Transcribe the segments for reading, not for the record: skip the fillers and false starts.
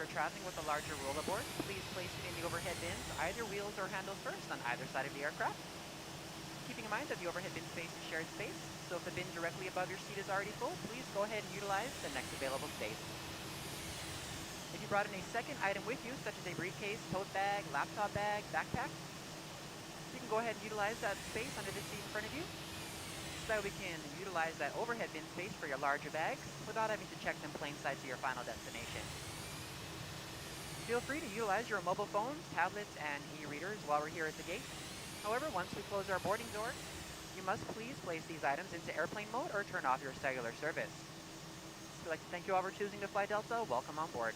you're traveling with a larger roll aboard, please place it in the overhead bins, either wheels or handles first on either side of the aircraft. Keeping in mind that the overhead bin space is shared space, so if the bin directly above your seat is already full, please go ahead and utilize the next available space. If you brought in a second item with you, such as a briefcase, tote bag, laptop bag, backpack, you can go ahead and utilize that space under the seat in front of you, so that we can utilize that overhead bin space for your larger bags without having to check them plain sight to your final destination. Feel free to utilize your mobile phones, tablets, and e-readers while we're here at the gate. However, once we close our boarding doors, you must please place these items into airplane mode or turn off your cellular service. We'd like to thank you all for choosing to fly Delta. Welcome on board.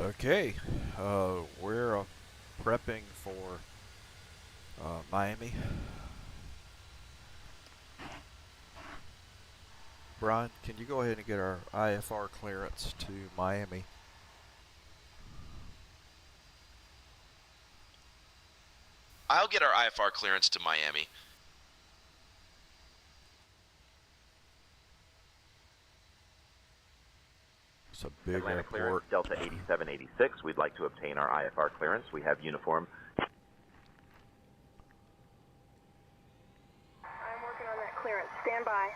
Okay, we're prepping for Miami. Brian, can you go ahead and get our IFR clearance to Miami? I'll get our IFR clearance to Miami. It's a big Atlanta clearance, airport. Delta 8786. We'd like to obtain our IFR clearance. We have uniform. I'm working on that clearance. Stand by.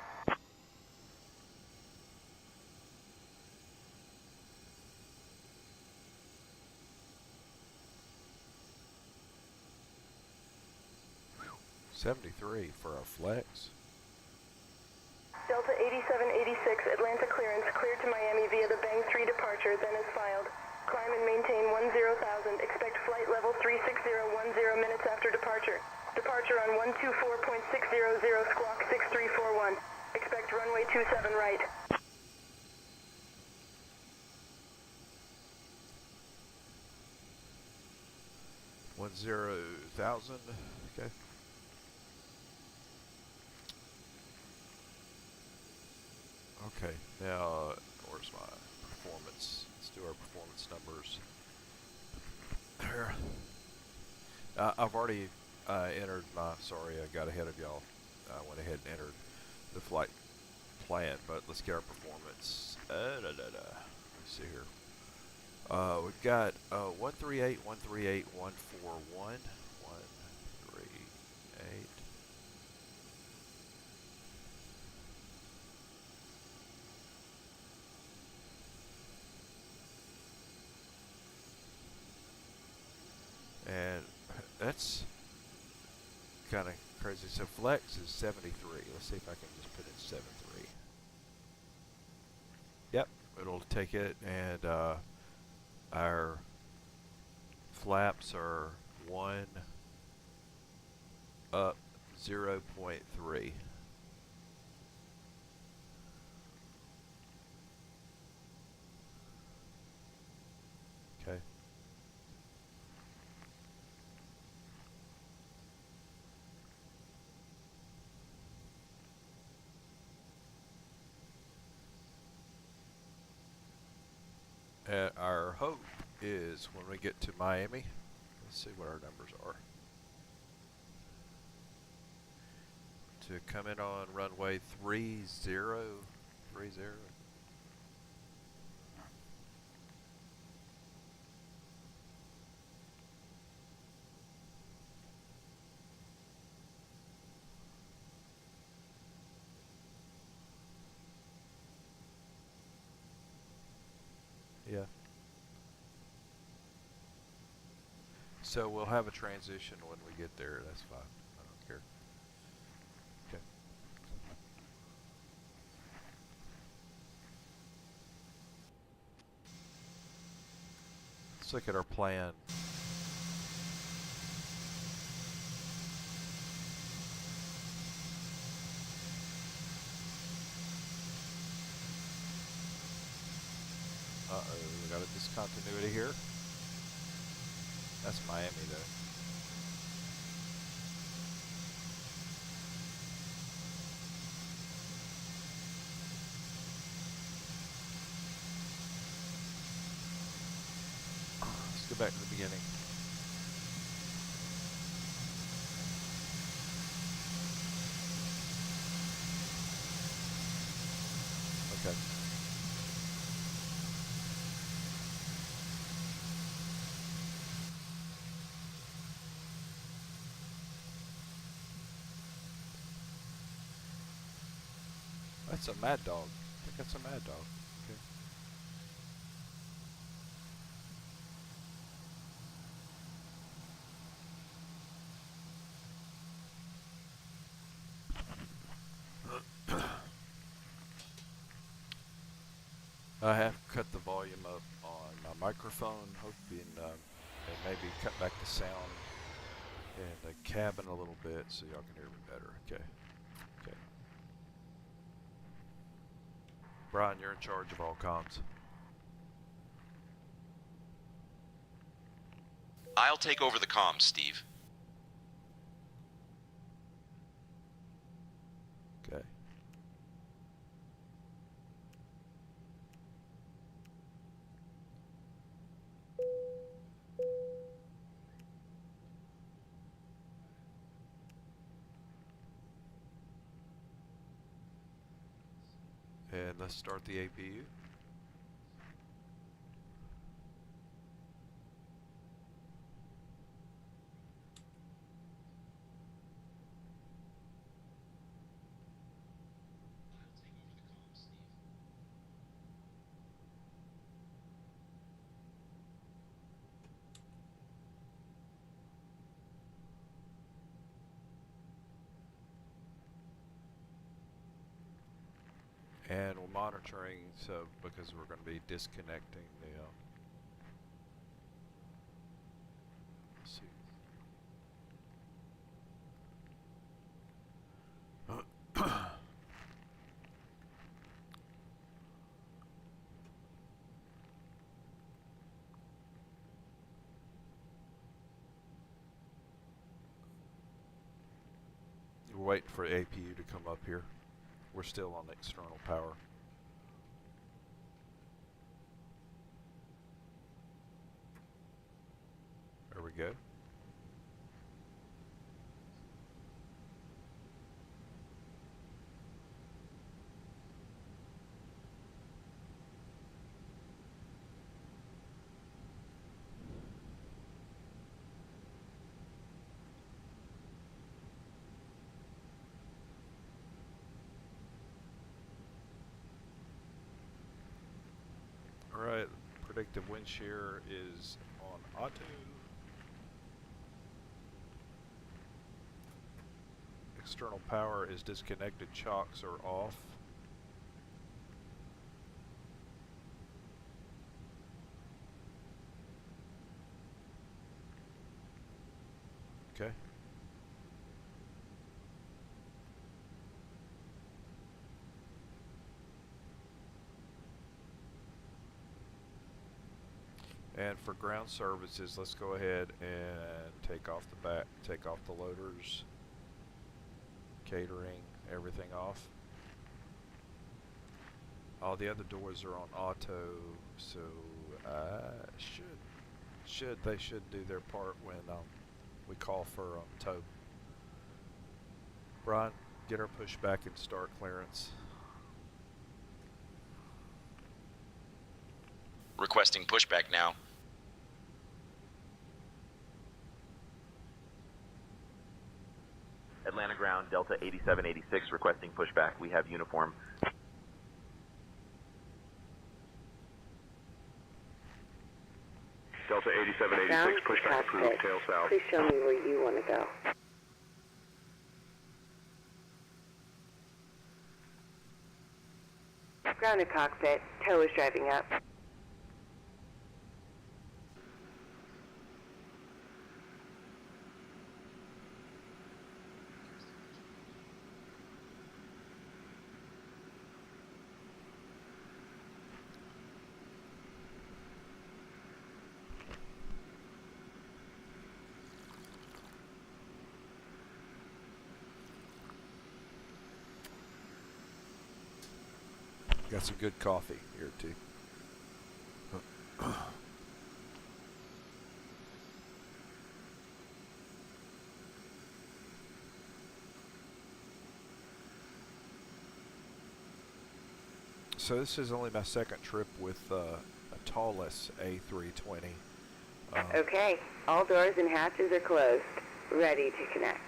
$73 for a flex. Delta 8786, Atlanta clearance, cleared to Miami via the Bang 3 departure, then is filed. Climb and maintain 10,000. Expect flight level 36010 minutes after departure. Departure on 124.600, squawk 6341. Expect runway 27 right. $10,000. Okay. Okay. Now, where's my performance? Let's do our performance numbers. There. I've already entered my. Sorry, I got ahead of y'all. I went ahead and entered the flight plan, but let's get our performance. Let's see here. We've got 138, 138, 141, 138. And that's kind of crazy. So flex is 73. Let's see if I can just put in 73. Yep, it'll take it, and our flaps are 1 up 0.3. Okay. And our hope is when we get to Miami, let's see what our numbers are. To come in on runway 30. Yeah. So we'll have a transition when we get there. That's fine. I don't care. Okay. Let's look at our plan. Uh-oh, we got a discontinuity here. That's Miami, though. Let's go back to the beginning. Okay. That's a mad dog. I think that's a mad dog. Okay. I have cut the volume up on my microphone, hoping and maybe cut back the sound in the cabin a little bit so y'all can hear me better. Okay. Okay. Brian, you're in charge of all comms. I'll take over the comms, Steve. Okay. And let's start the APU. And we're monitoring, so because we're going to be disconnecting the. Let's see. We're waiting for APU to come up here. We're still on external power. There we go. Alright, predictive wind shear is on auto. External power is disconnected, chocks are off. Okay. And for ground services, let's go ahead and take off the loaders, catering, everything off. All the other doors are on auto, so they should do their part when we call for tow. Brian, get our pushback and start clearance. Requesting pushback now. Atlanta ground, Delta 8786 requesting pushback. We have uniform. Delta 8786, pushback approved, tail south. Please show me where you want to go. Grounded cockpit, tow is driving up. Got some good coffee here too. So this is only my second trip with a Toliss A320. Okay, all doors and hatches are closed. Ready to connect.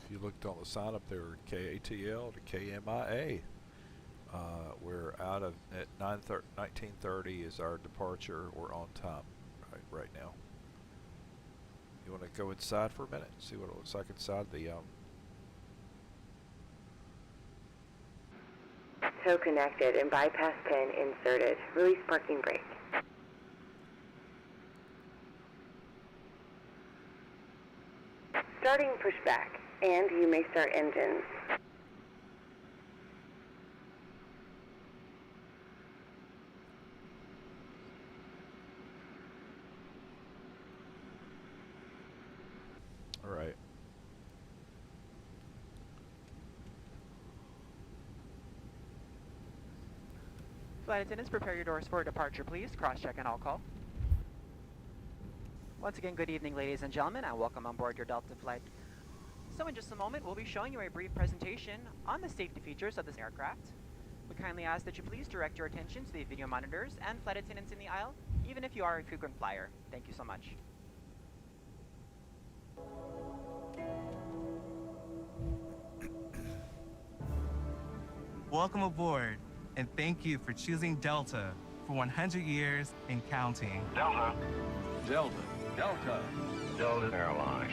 If you looked on the sign up there, KATL to KMIA. We're out of at 19:30 is our departure. We're on time right now. You want to go inside for a minute, see what it looks like inside the Tow connected and bypass pin inserted. Release parking brake. Starting pushback, and you may start engines. All right. Flight attendants, prepare your doors for departure, please. Cross-check and all call. Once again, good evening, ladies and gentlemen, and welcome on board your Delta flight. So in just a moment, we'll be showing you a brief presentation on the safety features of this aircraft. We kindly ask that you please direct your attention to the video monitors and flight attendants in the aisle, even if you are a frequent flyer. Thank you so much. Welcome aboard, and thank you for choosing Delta for 100 years and counting. Delta. Delta. Delta. Delta Airlines.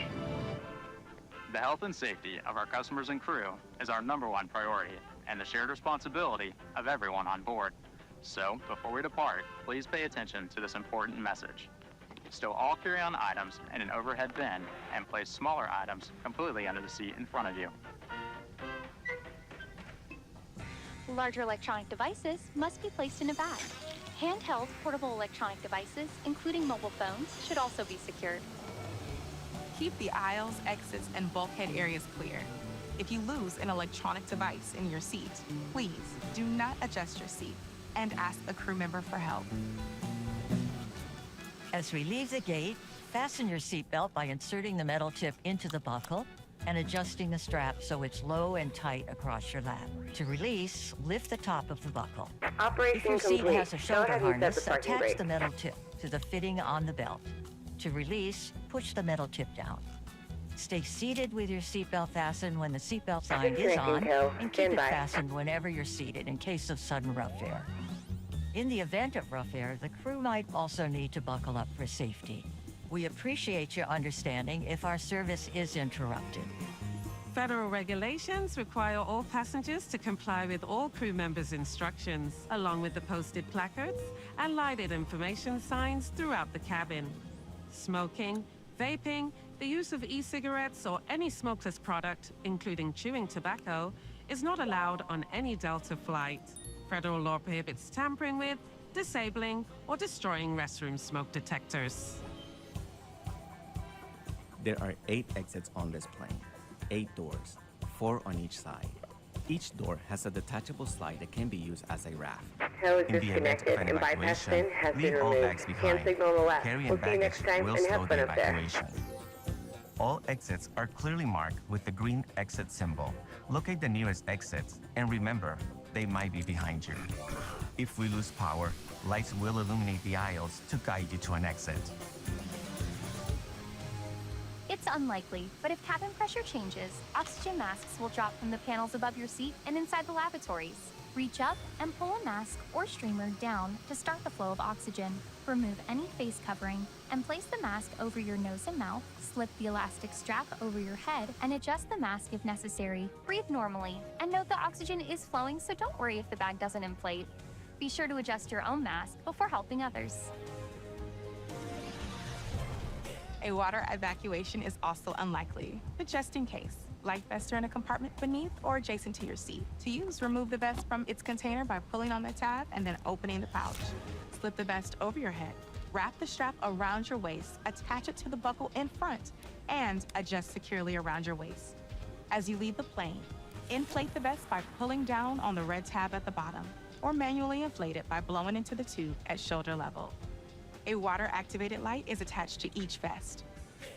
The health and safety of our customers and crew is our #1 priority and the shared responsibility of everyone on board. So, before we depart, please pay attention to this important message. Stow all carry-on items in an overhead bin and place smaller items completely under the seat in front of you. Larger electronic devices must be placed in a bag. Handheld portable electronic devices, including mobile phones, should also be secured. Keep the aisles, exits, and bulkhead areas clear. If you lose an electronic device in your seat, please do not adjust your seat and ask a crew member for help. As we leave the gate, fasten your seatbelt by inserting the metal tip into the buckle and adjusting the strap so it's low and tight across your lap. To release, lift the top of the buckle. Operation If your seat complete. has a Go shoulder ahead and set harness, the parking attach brake. the metal tip to the fitting on the belt. To release, push the metal tip down. Stay seated with your seatbelt fastened when the seatbelt sign is on, and keep it fastened whenever you're seated in case of sudden rough air. In the event of rough air, the crew might also need to buckle up for safety. We appreciate your understanding if our service is interrupted. Federal regulations require all passengers to comply with all crew members' instructions, along with the posted placards and lighted information signs throughout the cabin. Smoking, vaping, the use of e-cigarettes or any smokeless product, including chewing tobacco, is not allowed on any Delta flight. Federal law prohibits tampering with, disabling, or destroying restroom smoke detectors. There are 8 exits on this plane. 8 doors, 4 on each side. Each door has a detachable slide that can be used as a raft. Tow is In the event of disconnected an and bypass evacuation, pin has leave been all removed. bags Hand behind. signal on the left. Carry-in We'll see you next baggage time will and have slow fun the up there. evacuation. All exits are clearly marked with the green exit symbol. Locate the nearest exits and remember, they might be behind you. If we lose power, lights will illuminate the aisles to guide you to an exit. It's unlikely, but if cabin pressure changes, oxygen masks will drop from the panels above your seat and inside the lavatories. Reach up and pull a mask or streamer down to start the flow of oxygen. Remove any face covering and place the mask over your nose and mouth. Slip the elastic strap over your head and adjust the mask if necessary. Breathe normally and note the oxygen is flowing, so don't worry if the bag doesn't inflate. Be sure to adjust your own mask before helping others. A water evacuation is also unlikely, but just in case. Life vests are in a compartment beneath or adjacent to your seat. To use, remove the vest from its container by pulling on the tab and then opening the pouch. Slip the vest over your head. Wrap the strap around your waist, attach it to the buckle in front, and adjust securely around your waist. As you leave the plane, inflate the vest by pulling down on the red tab at the bottom, or manually inflate it by blowing into the tube at shoulder level. A water-activated light is attached to each vest.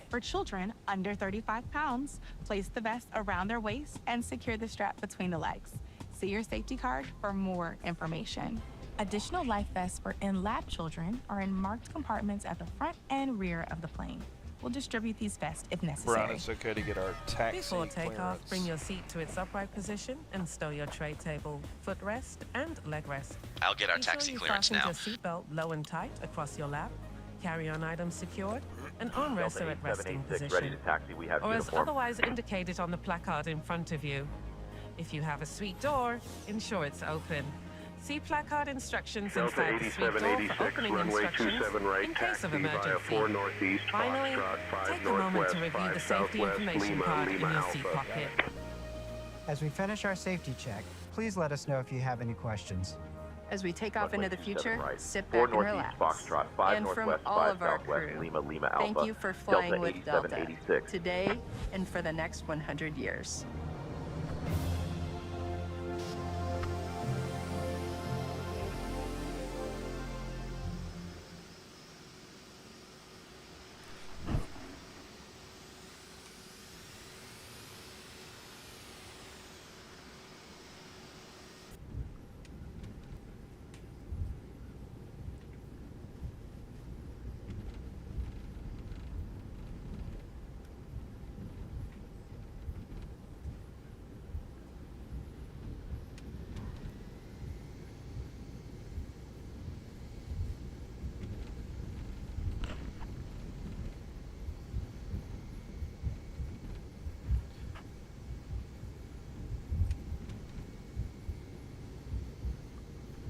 For children under 35 pounds, place the vest around their waist and secure the strap between the legs. See your safety card for more information. Additional life vests for in-lab children are in marked compartments at the front and rear of the plane. We'll distribute these vests if necessary. Brown, it's okay to get our taxi Before takeoff, clearance. bring your seat to its upright position and stow your tray table, footrest, and leg rest. I'll get our Be sure taxi you clearance fasten now. your seatbelt low and tight across your lap, carry-on items secured, and armrests are at resting 8786, position, ready to taxi. We have or as uniform. otherwise indicated on the placard in front of you. If you have a suite door, ensure it's open. See placard instructions Delta inside the suite door for 8786, opening runway instructions 27 right, in case of taxi via emergency. 4 northeast, Finally, Foxtrot, 5 take a moment northwest, to review 5 the safety southwest, information Lima, card in Lima your seat Alpha. pocket. As we finish our safety check, please let us know if you have any questions. As we take off into the future, right. sit 4 back and northeast, relax. Foxtrot, 5 And from northwest, all 5 of our southwest, crew, Lima, Lima Alpha. thank you for flying with Delta 8786. today and for the next 100 years.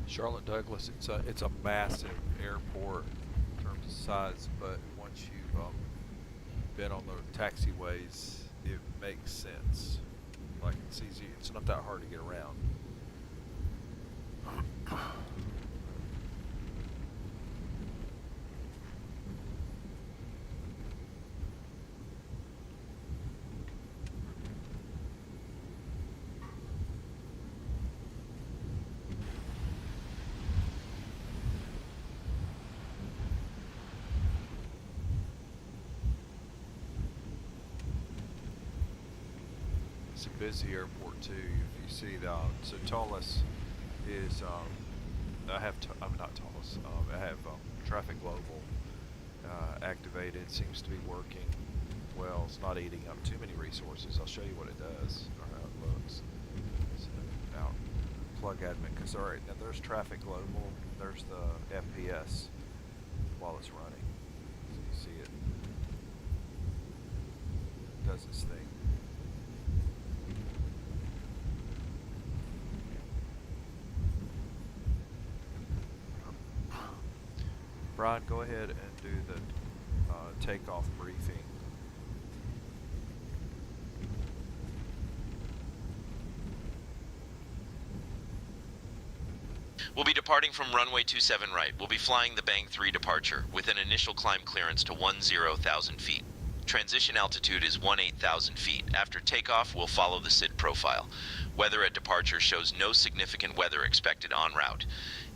Charlotte Douglas, it's a massive airport in terms of size, but once you've been on the taxiways, it makes sense. Like it's easy, it's not that hard to get around. It's a busy airport too. If you see the so Toliss is I'm not Toliss. I have Traffic Global activated. Seems to be working well. It's not eating up too many resources. I'll show you what it does or how it looks. So now plug admin because all right now there's Traffic Global. There's the FPS while it's running. So you see it does its thing. Brian, go ahead and do the takeoff briefing. We'll be departing from runway 27 right. We'll be flying the Bang 3 departure with an initial climb clearance to 10,000 feet. Transition altitude is 18,000 feet. After takeoff, we'll follow the SID profile. Weather at departure shows no significant weather expected en route.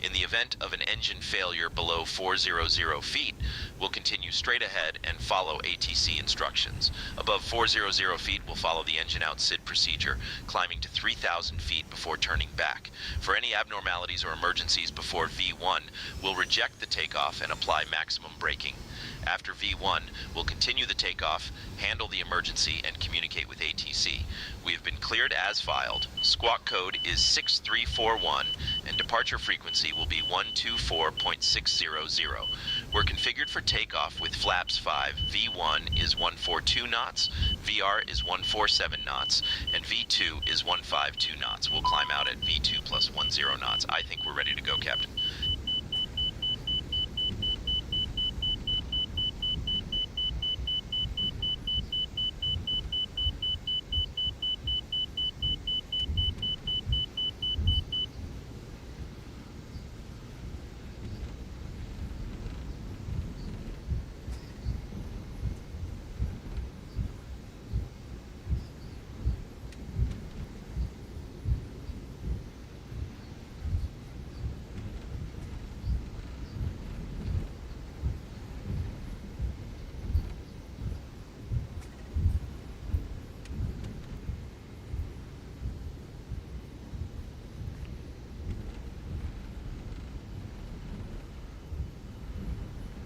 In the event of an engine failure below 400 feet, we'll continue straight ahead and follow ATC instructions. Above 400 feet, we'll follow the engine out SID procedure, climbing to 3,000 feet before turning back. For any abnormalities or emergencies before V1, we'll reject the takeoff and apply maximum braking. After V1, we'll continue the takeoff, handle the emergency, and communicate with ATC. We have been cleared as filed. Squawk code is 6341, and departure frequency will be 124.600. We're configured for takeoff with flaps 5. V1 is 142 knots, VR is 147 knots, and V2 is 152 knots. We'll climb out at V2 plus 10 knots. I think we're ready to go, Captain.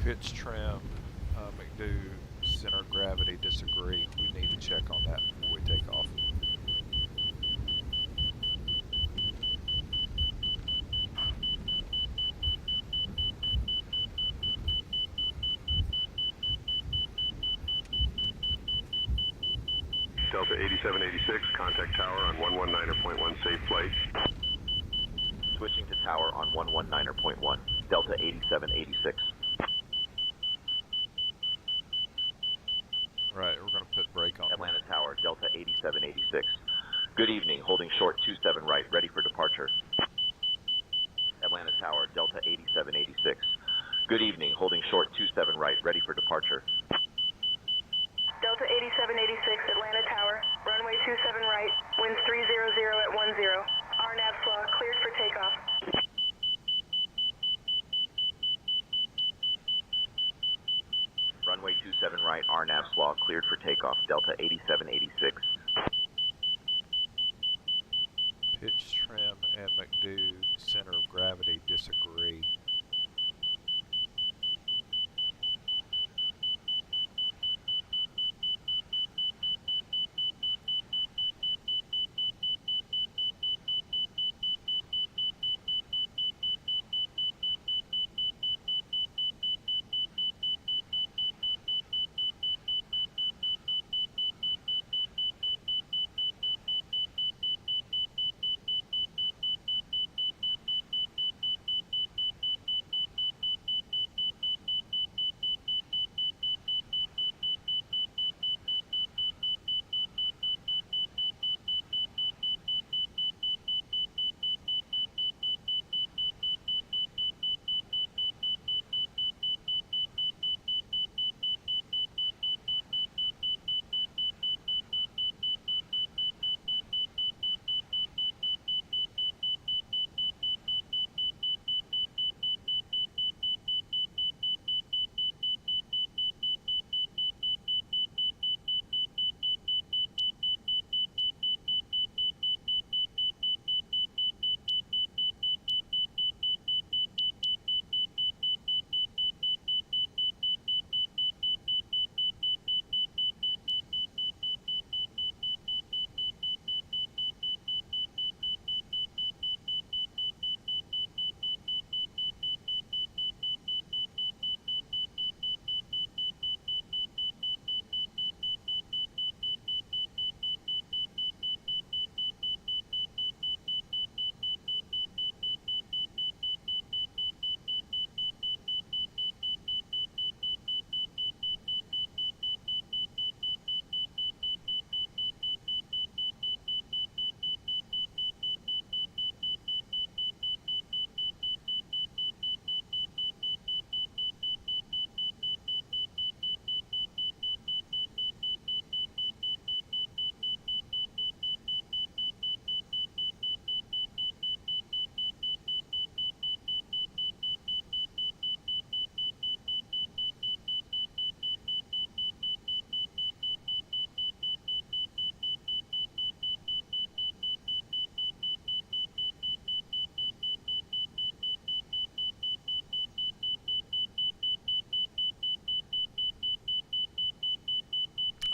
Pitch trim, McDo, center of gravity, disagree. We need to check on that before we take off. Delta 8786, contact tower on 119.1 safe flight. Switching to tower on 119.1, Delta 8786. Right, we're going to put brake on Atlanta Tower, Delta 8786. Good evening, holding short 27 right, ready for departure. Atlanta Tower, Delta 8786. Good evening, holding short 27 right, ready for departure. Delta 8786, Atlanta Tower, runway 27 right, winds 300 at 10. RNAV flaw cleared for takeoff. Runway 27 right, RNAV slaw cleared for takeoff, Delta 8786. Pitch, trim, and McDo center of gravity disagree.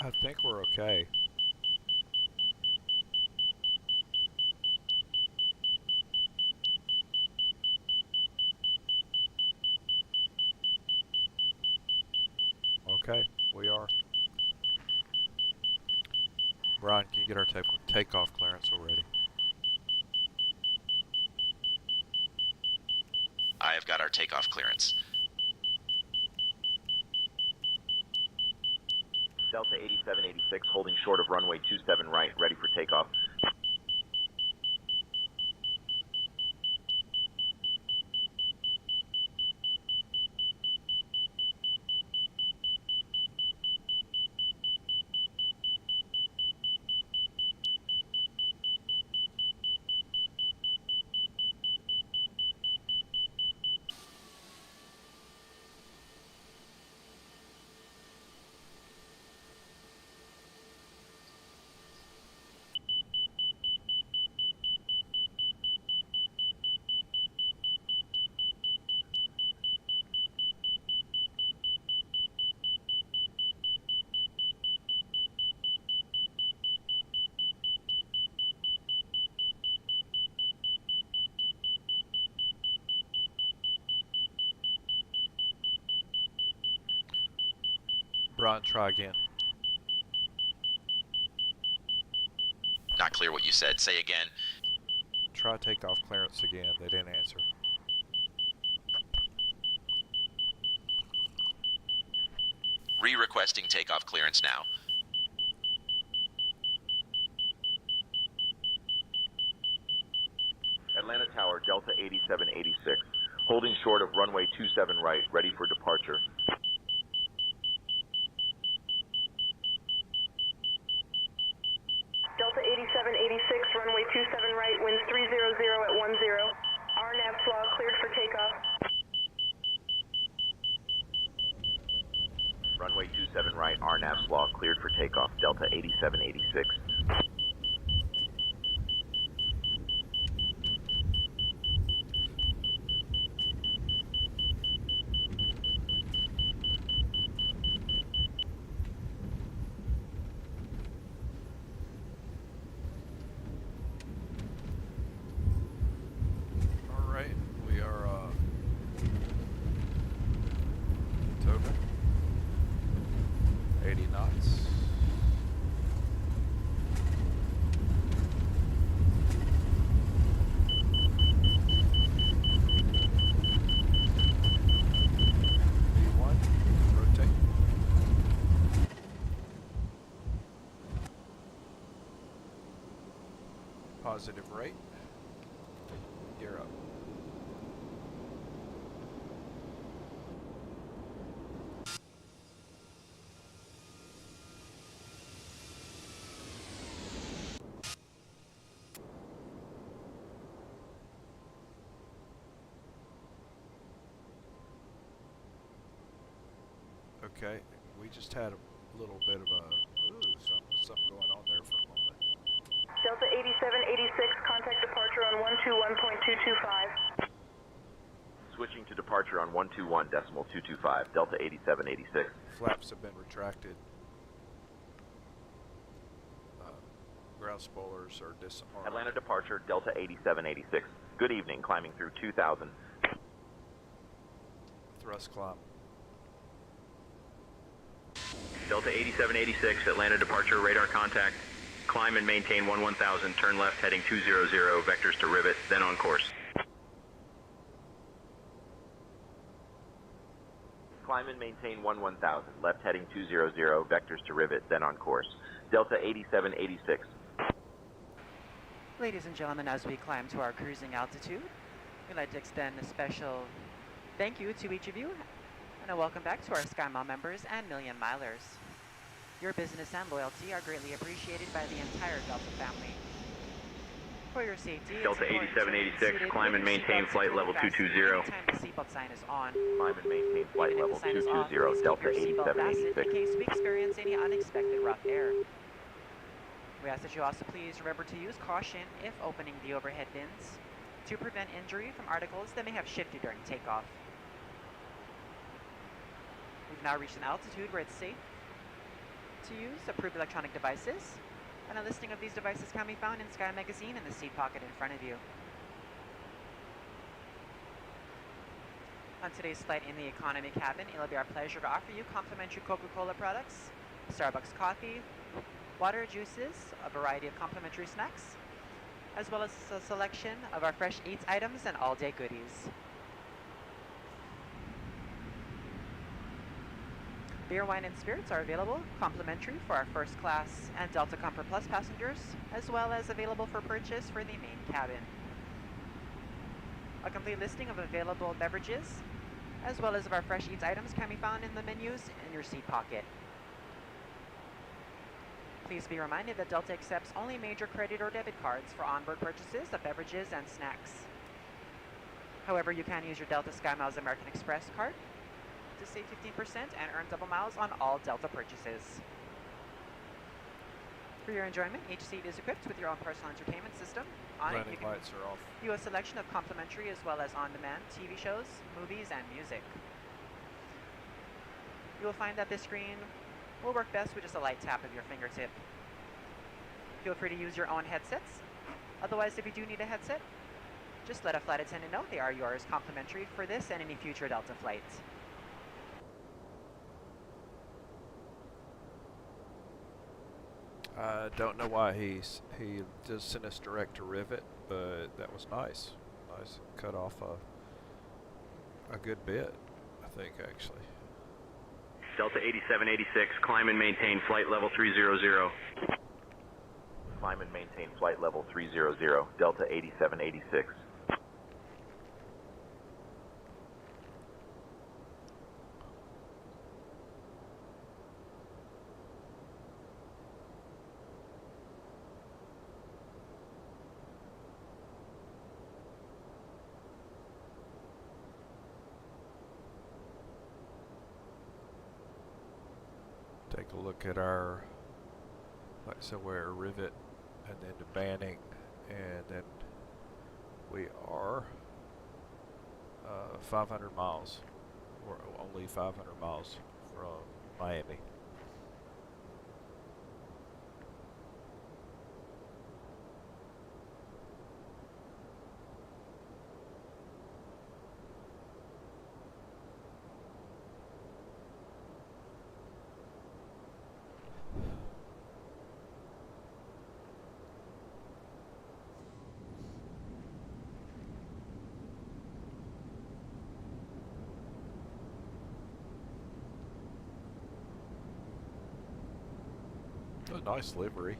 I think we're okay. Okay, we are. Brian, can you get our takeoff clearance already? I have got our takeoff clearance. Delta 8786, holding short of runway 27 right, ready for takeoff. Brian, try again. not clear what you said. Say again. Try takeoff clearance again. They didn't answer. Re-requesting takeoff clearance now. Atlanta Tower, Delta 8786. Holding short of runway 27 right, ready for departure. Delta 8786, runway 27 right, winds 300 at 10. RNAV flaw cleared for takeoff. Runway 27 right, RNAV flaw cleared for takeoff. Delta 8786. Alright, we are total 80 knots. V1, rotate. Positive rate. Gear up. Okay, we just had a little bit of a something going on there for a moment. Delta 8786, contact departure on 121.225. Switching to departure on 121.225. Delta 8786. Flaps have been retracted. Ground spoilers are disarmed. Atlanta departure, Delta 8786. Good evening, climbing through 2000. Thrust climb. Delta 8786, Atlanta departure, radar contact. Climb and maintain 11,000, turn left heading 200, vectors to rivet, then on course. Climb and maintain 11,000, left heading 200, vectors to rivet, then on course. Delta 8786. Ladies and gentlemen, as we climb to our cruising altitude, we'd like to extend a special thank you to each of you and a welcome back to our SkyMile members and Million Milers. Your business and loyalty are greatly appreciated by the entire Delta family. For your safety, Delta 8786, climb and maintain flight level 220. Anytime the seatbelt sign is on. Climb and maintain flight level 220, Delta 8786. In case we experience any unexpected rough air. We ask that you also please remember to use caution if opening the overhead bins to prevent injury from articles that may have shifted during takeoff. We've now reached an altitude where it's safe to use approved electronic devices, and a listing of these devices can be found in Sky Magazine in the seat pocket in front of you. On today's flight in the economy cabin, it'll be our pleasure to offer you complimentary Coca-Cola products, Starbucks coffee, water, juices, a variety of complimentary snacks, as well as a selection of our fresh eats items and all-day goodies. Beer, wine, and spirits are available complimentary for our first class and Delta Comfort Plus passengers, as well as available for purchase for the main cabin. A complete listing of available beverages, as well as of our fresh eats items, can be found in the menus in your seat pocket. Please be reminded that Delta accepts only major credit or debit cards for onboard purchases of beverages and snacks. However, you can use your Delta SkyMiles American Express card to save 15% and earn double miles on all Delta purchases. For your enjoyment, each seat is equipped with your own personal entertainment system. On it, you can lights are off. view a selection of complimentary as well as on-demand TV shows, movies, and music. You will find that this screen will work best with just a light tap of your fingertip. Feel free to use your own headsets. Otherwise, if you do need a headset, just let a flight attendant know they are yours complimentary for this and any future Delta flights. I don't know why he just sent us direct to Rivet, but that was nice. Nice, cut off a good bit, I think actually. Delta 8786, climb and maintain flight level 300. Climb and maintain flight level 300, Delta 8786. Take a look at our, like I said, we're Rivet and then to Banning, and then we are 500 miles, or only 500 miles from Miami. A nice livery.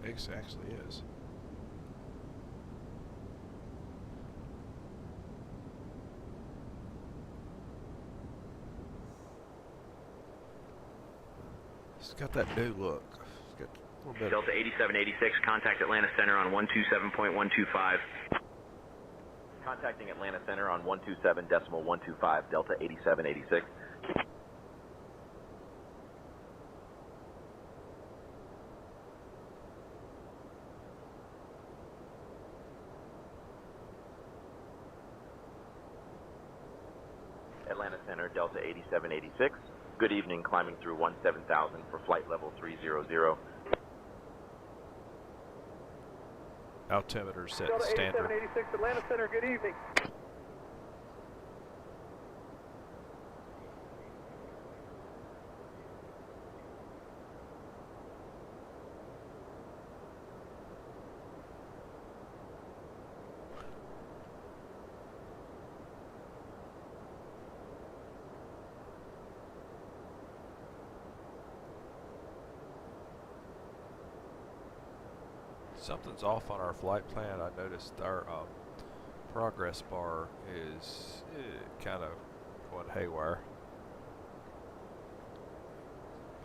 It actually is. It's got that new look. It's got a little bit. Delta 8786, contact Atlanta Center on 127.125. Contacting Atlanta Center on 127.125, Delta 8786. Atlanta Center, Delta 8786. Good evening, climbing through 17,000 for flight level 300. Altimeter set Delta standard. 8786, Atlanta Center, good evening. Something's off on our flight plan. I noticed our progress bar is kind of going haywire.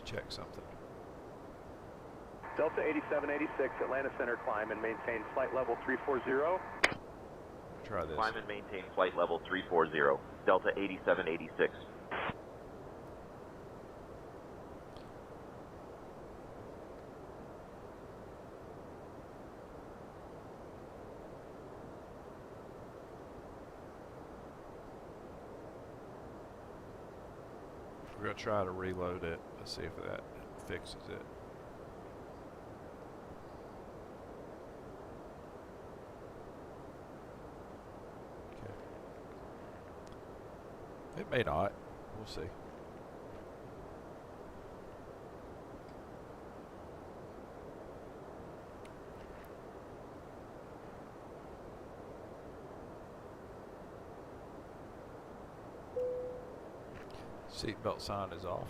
Check something. Delta 8786, Atlanta Center, climb and maintain flight level 340. Try this. Climb and maintain flight level 340, Delta 8786. We're going to try to reload it. Let's see if that fixes it. Okay. It may not. We'll see. Seatbelt sign is off.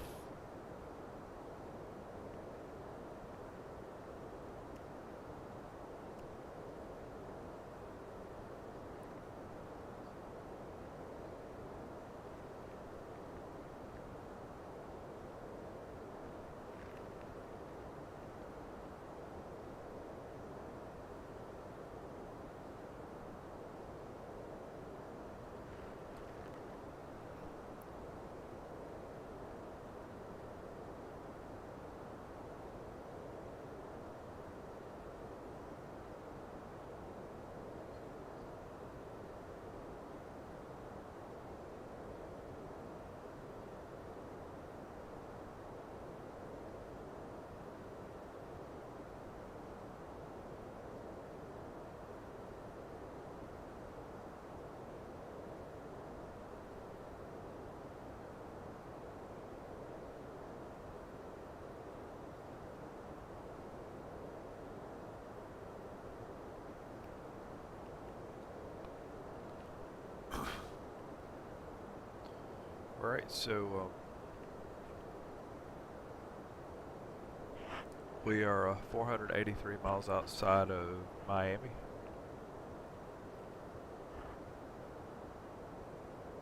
Alright, so we are 483 miles outside of Miami.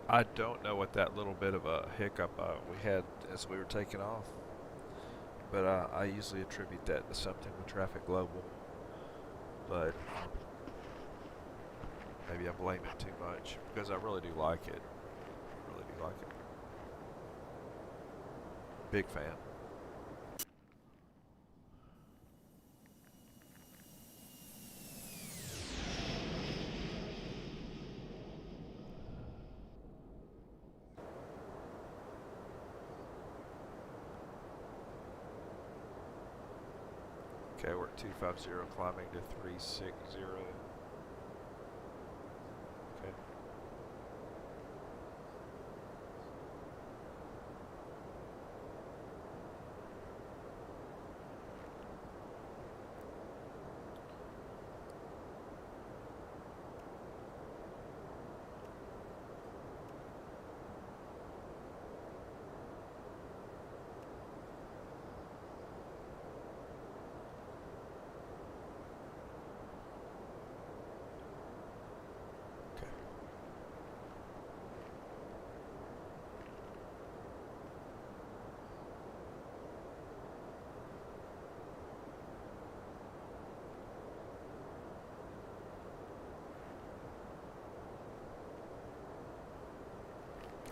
I don't know what that little bit of a hiccup we had as we were taking off, but I usually attribute that to something with Traffic Global, but maybe I blame it too much because I really do like it. I really do like it. Big fan. Okay, we're at 250, climbing to 360. Okay.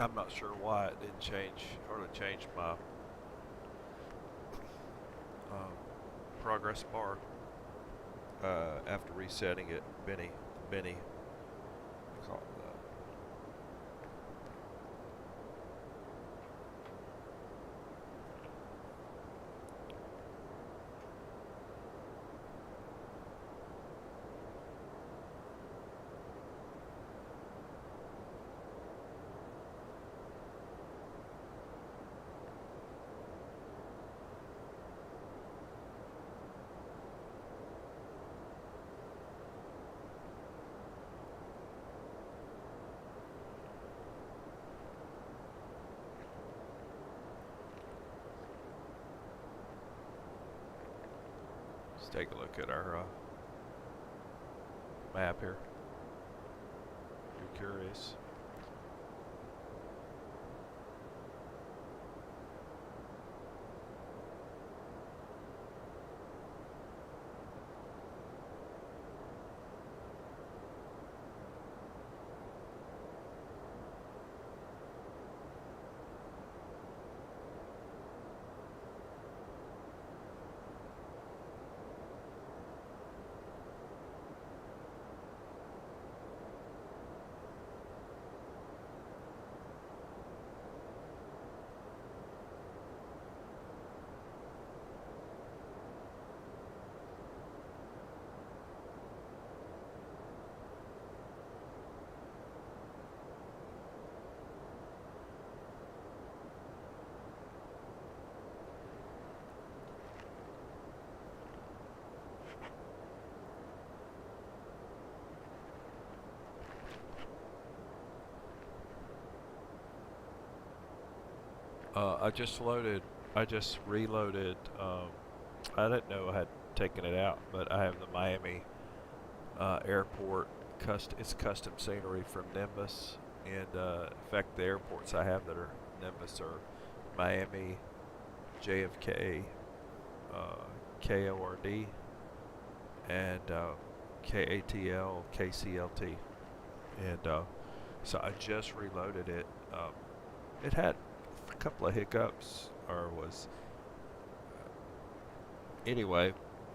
I'm not sure why it didn't change, or to change my progress bar after resetting it. Benny, call it that. Let's take a look at our map here. If you're curious. I just reloaded, I didn't know I had taken it out, but I have the Miami airport, it's custom scenery from Nimbus, and in fact the airports I have that are Nimbus are Miami, JFK, KORD, and KATL, KCLT, and so I just reloaded it. It had a couple of hiccups, or was anyway.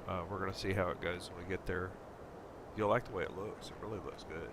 We're gonna see how it goes when we get there. You'll like the way it looks. It really looks good.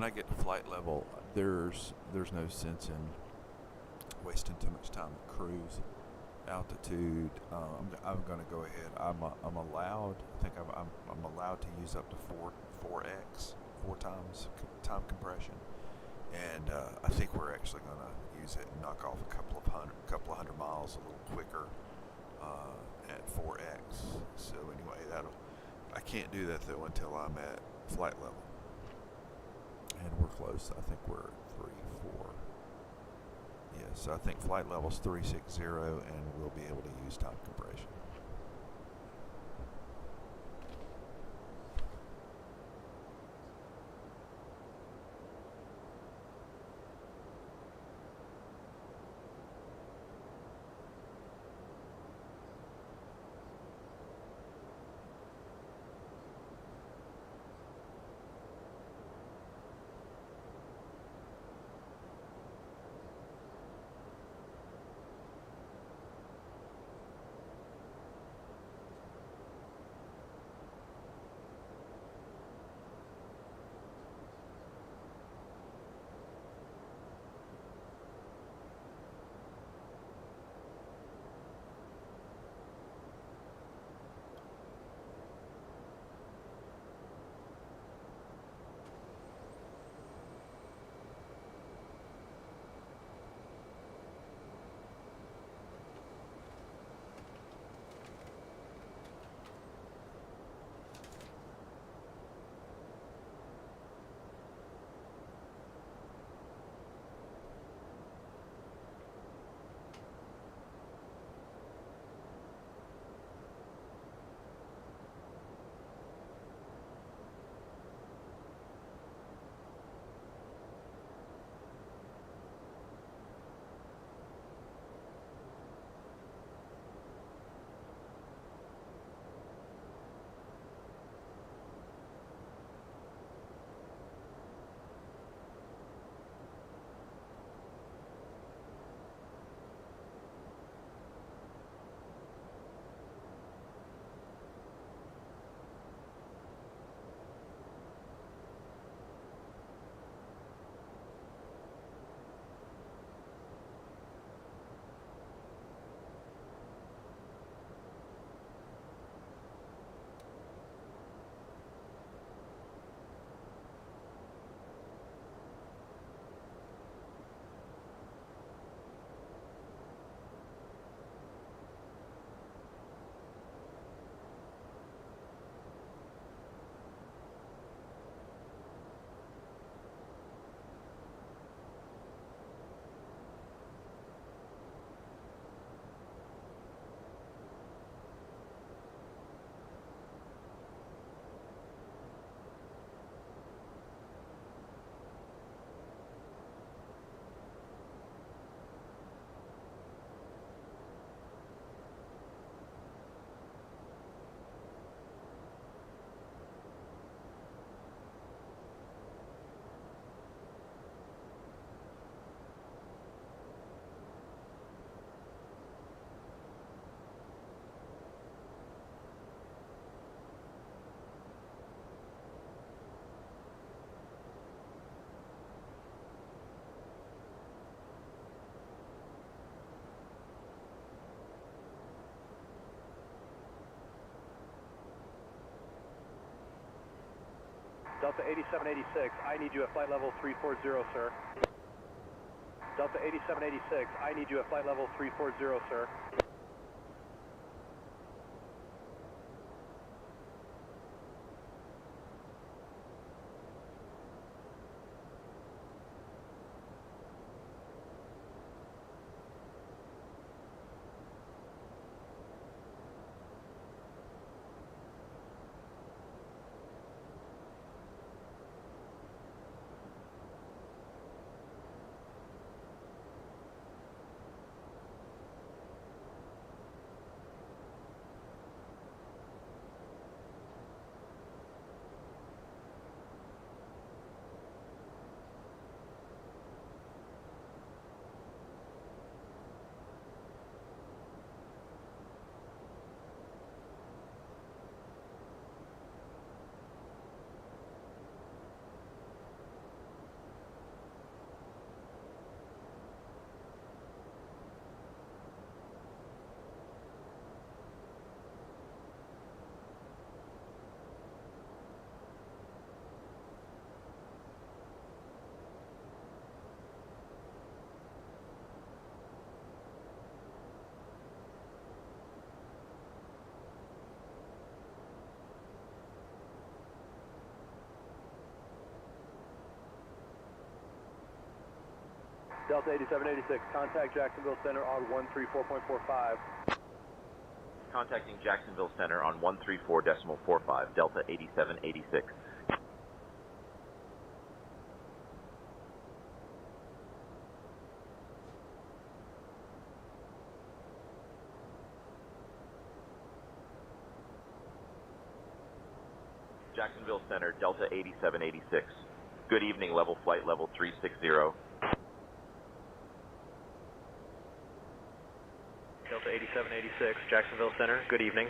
when I get to flight level, there's no sense in wasting too much time with cruise altitude. I'm going to go ahead. I'm allowed. I think I'm allowed to use up to 4 times time compression, and I think we're actually going to use it and knock off a couple of hundred miles a little quicker at 4x. So anyway, I can't do that though until I'm at flight level, and we're close. I think we're at 3, 4. Yeah, so I think flight level's 360, and we'll be able to use time compression. Delta 8786, I need you at flight level 340, sir. Delta 8786, I need you at flight level 340, sir. Delta 8786, contact Jacksonville Center on 134.45. Contacting Jacksonville Center on 134.45, Delta 8786. Jacksonville Center, Delta 8786. Good evening, level flight level 360. Delta 8786, Jacksonville Center, good evening.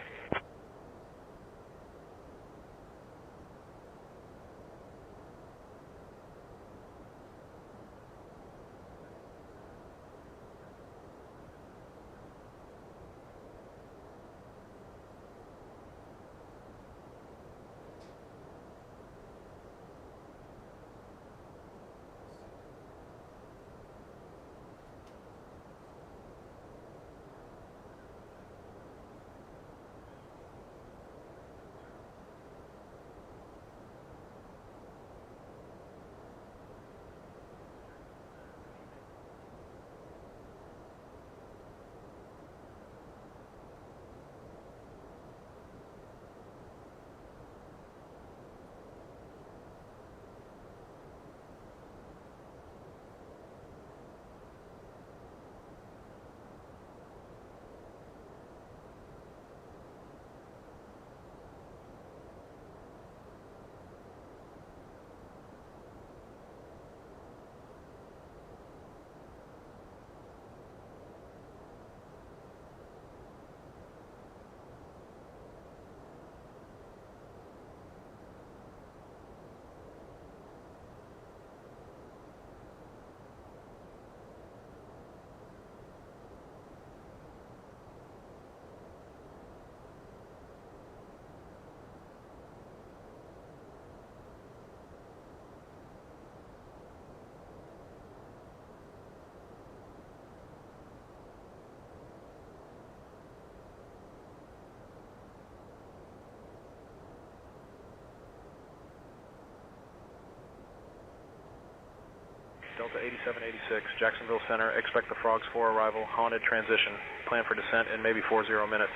Delta 8786, Jacksonville Center, expect the Frogs 4 arrival, haunted transition, plan for descent in maybe 40 minutes.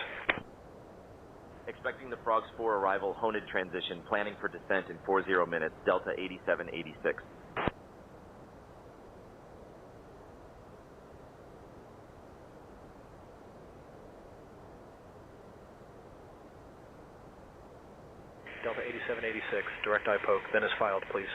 Expecting the Frogs 4 arrival, haunted transition, planning for descent in 40 minutes, Delta 8786. Delta 8786, direct eye poke, then is filed, please.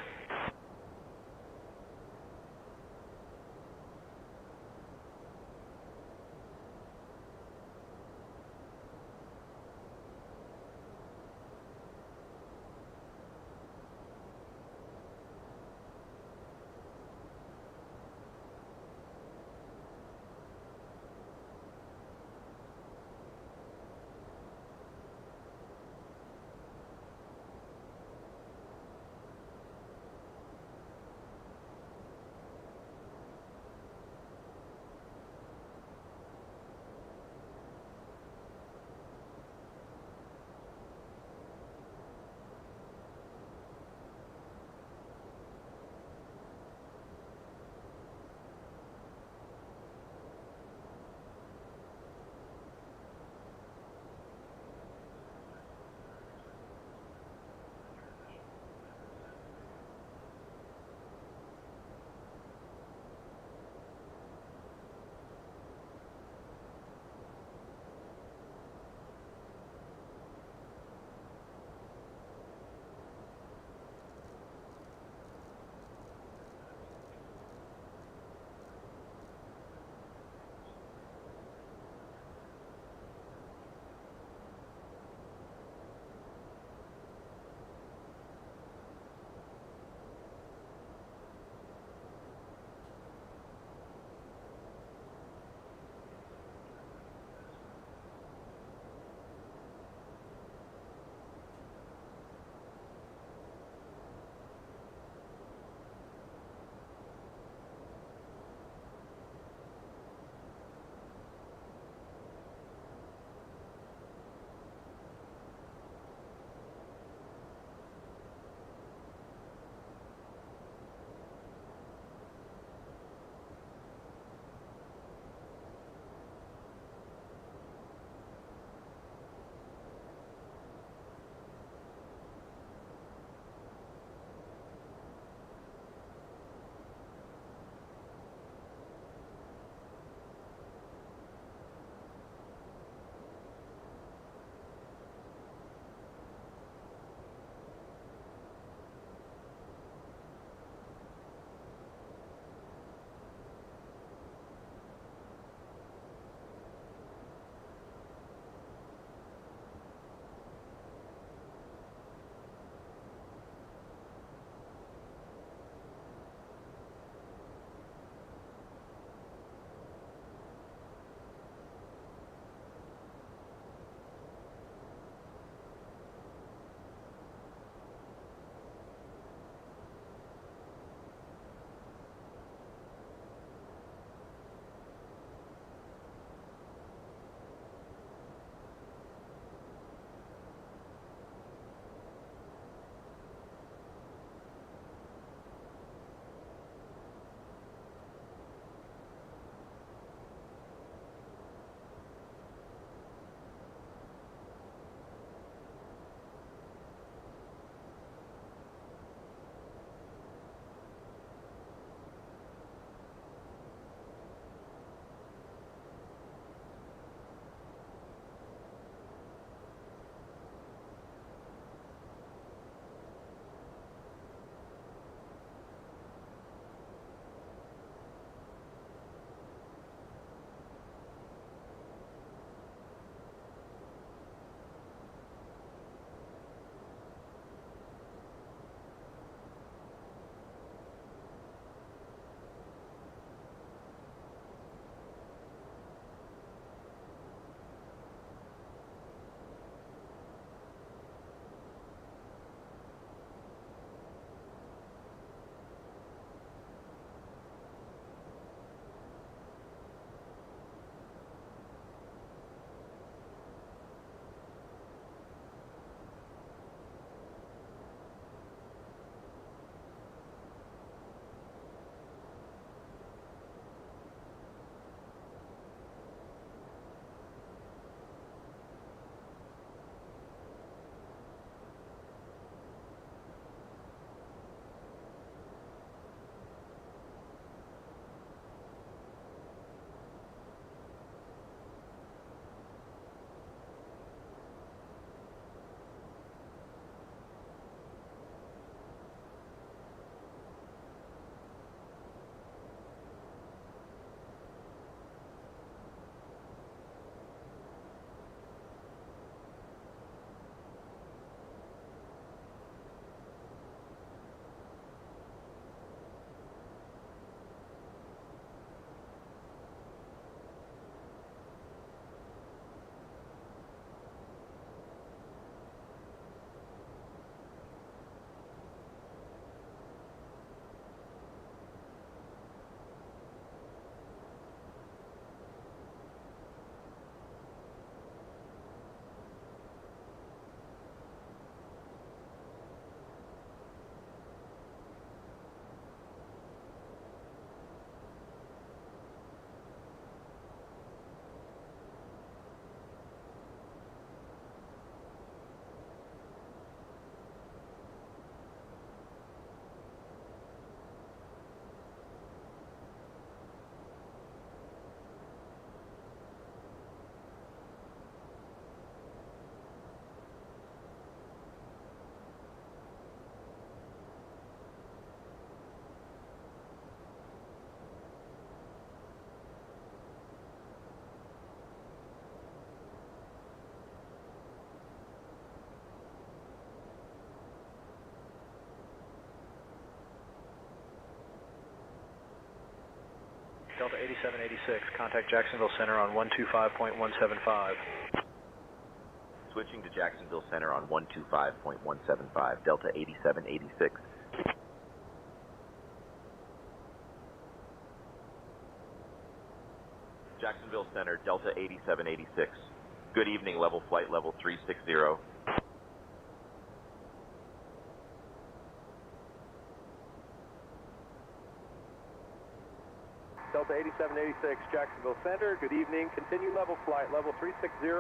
Delta 8786, contact Jacksonville Center on 125.175. Switching to Jacksonville Center on 125.175, Delta 8786. Jacksonville Center, Delta 8786. Good evening, flight level 360. Delta 8786, Jacksonville Center, good evening. Continue level flight, level 360.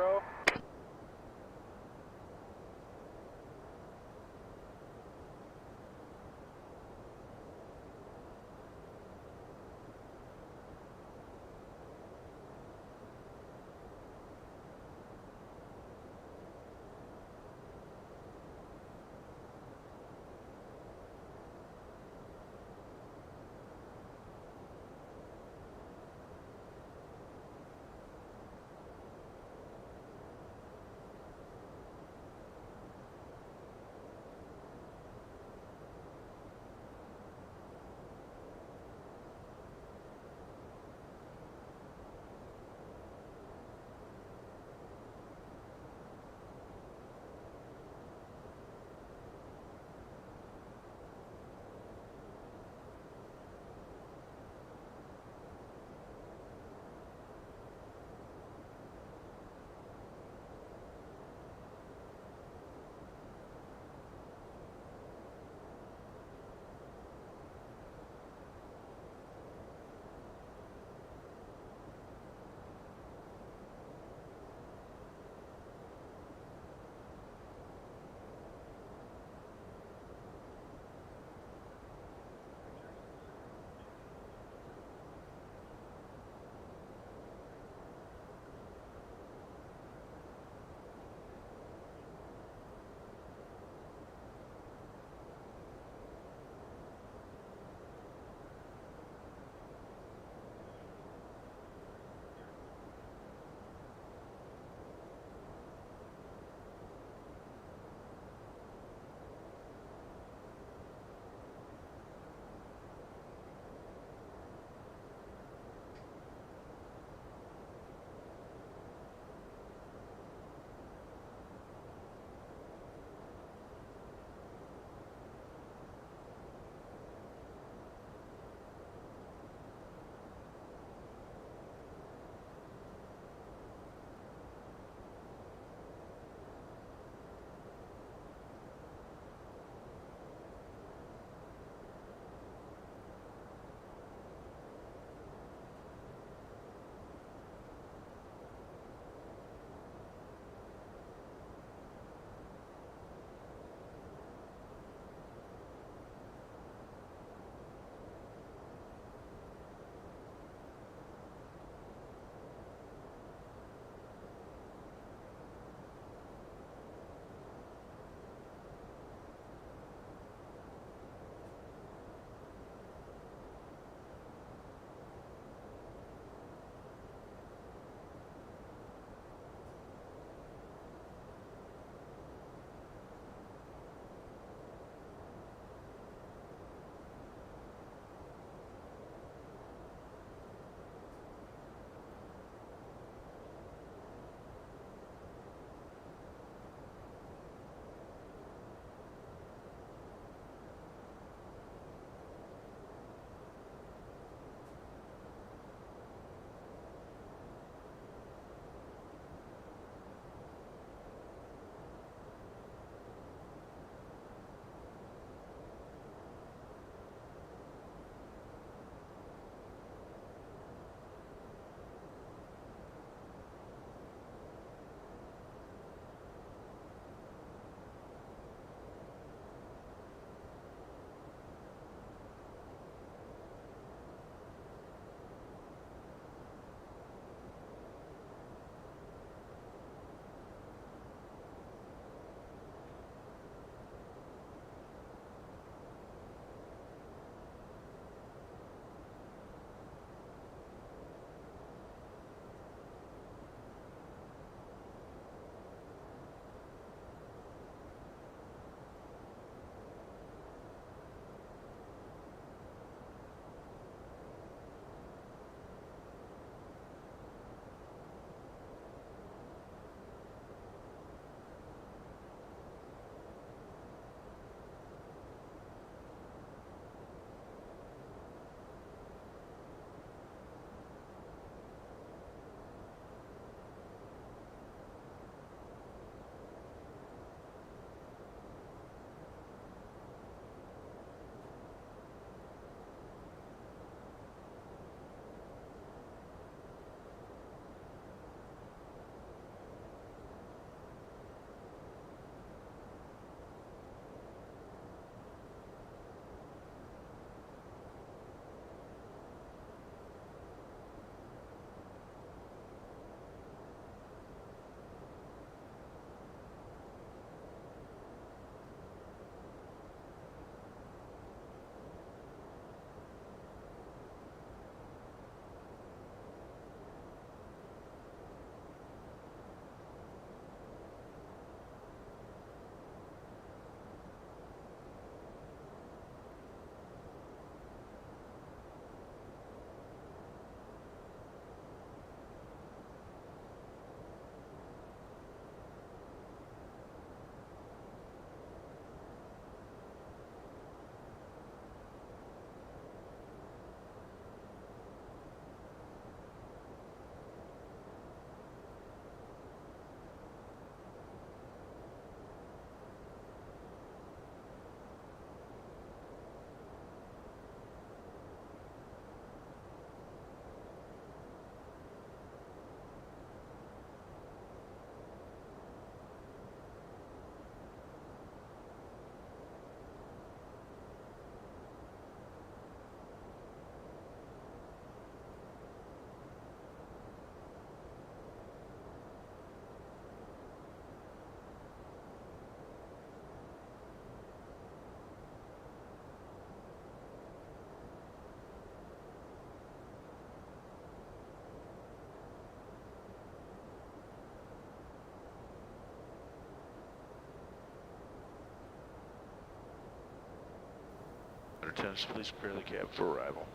attendants, please prepare the cab for arrival.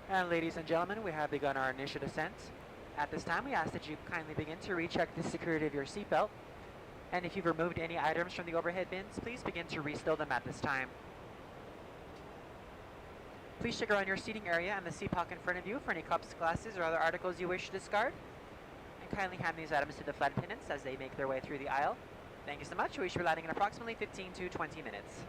And ladies and gentlemen, we have begun our initial descent. At this time, we ask that you kindly begin to recheck the security of your seatbelt. And if you've removed any items from the overhead bins, please begin to restow them at this time. Please check around your seating area and the seat pocket in front of you for any cups, glasses, or other articles you wish to discard. And kindly hand these items to the flight attendants as they make their way through the aisle. Thank you so much. We should be landing in approximately 15 to 20 minutes.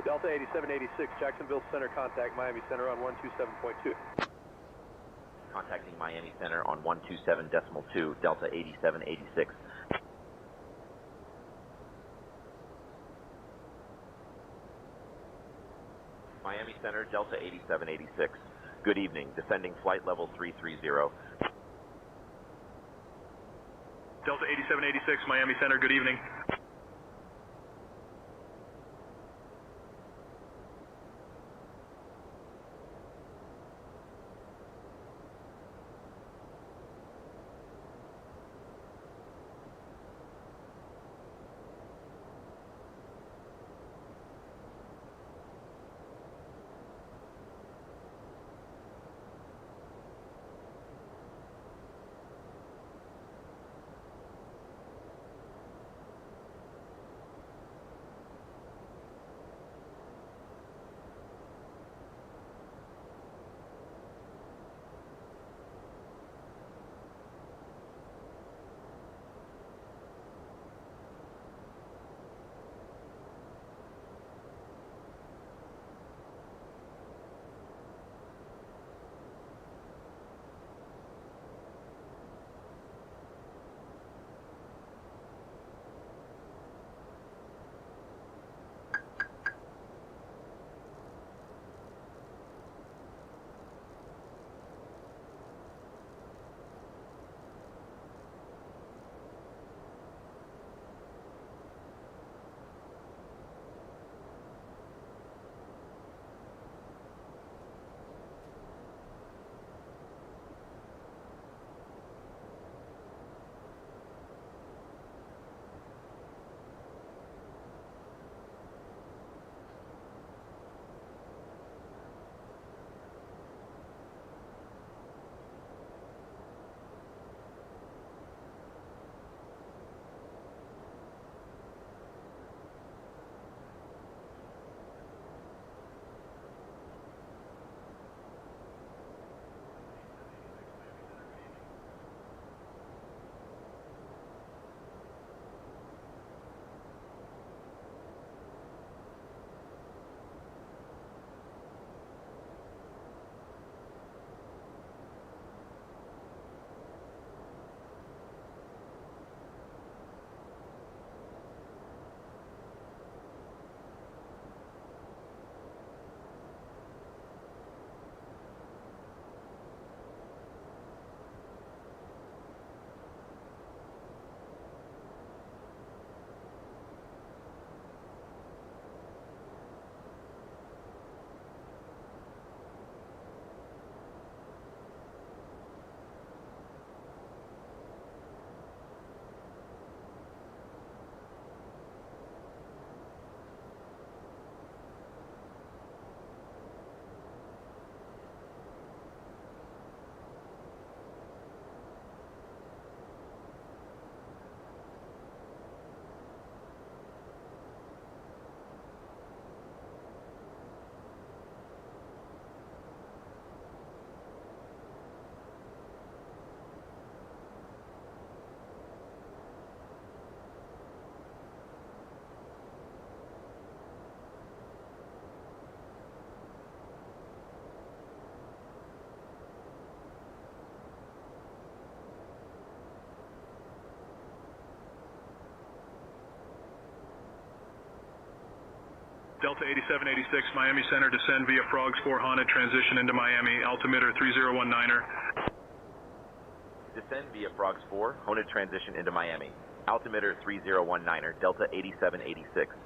Delta 8786, Jacksonville Center, contact Miami Center on 127.2. Contacting Miami Center on 127.2, Delta 8786. Miami Center, Delta 8786. Good evening, descending flight level 330. Delta 8786, Miami Center, good evening. Delta 8786, Miami Center, descend via Frogs 4 Haunted, transition into Miami, altimeter 3019er. Descend via Frogs 4, Haunted, transition into Miami, altimeter 3019er, Delta 8786.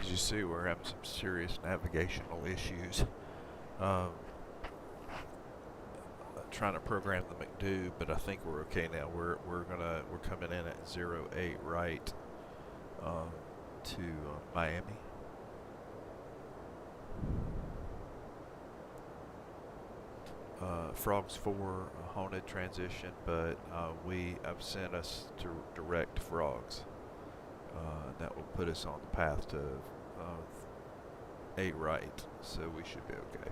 As you see, we're having some serious navigational issues. Trying to program the McDo, but I think we're okay now. We're coming in at 08 right to Miami. Frogs 4 haunted transition, but I've sent us to direct Frogs. That will put us on the path to 8 right, so we should be okay.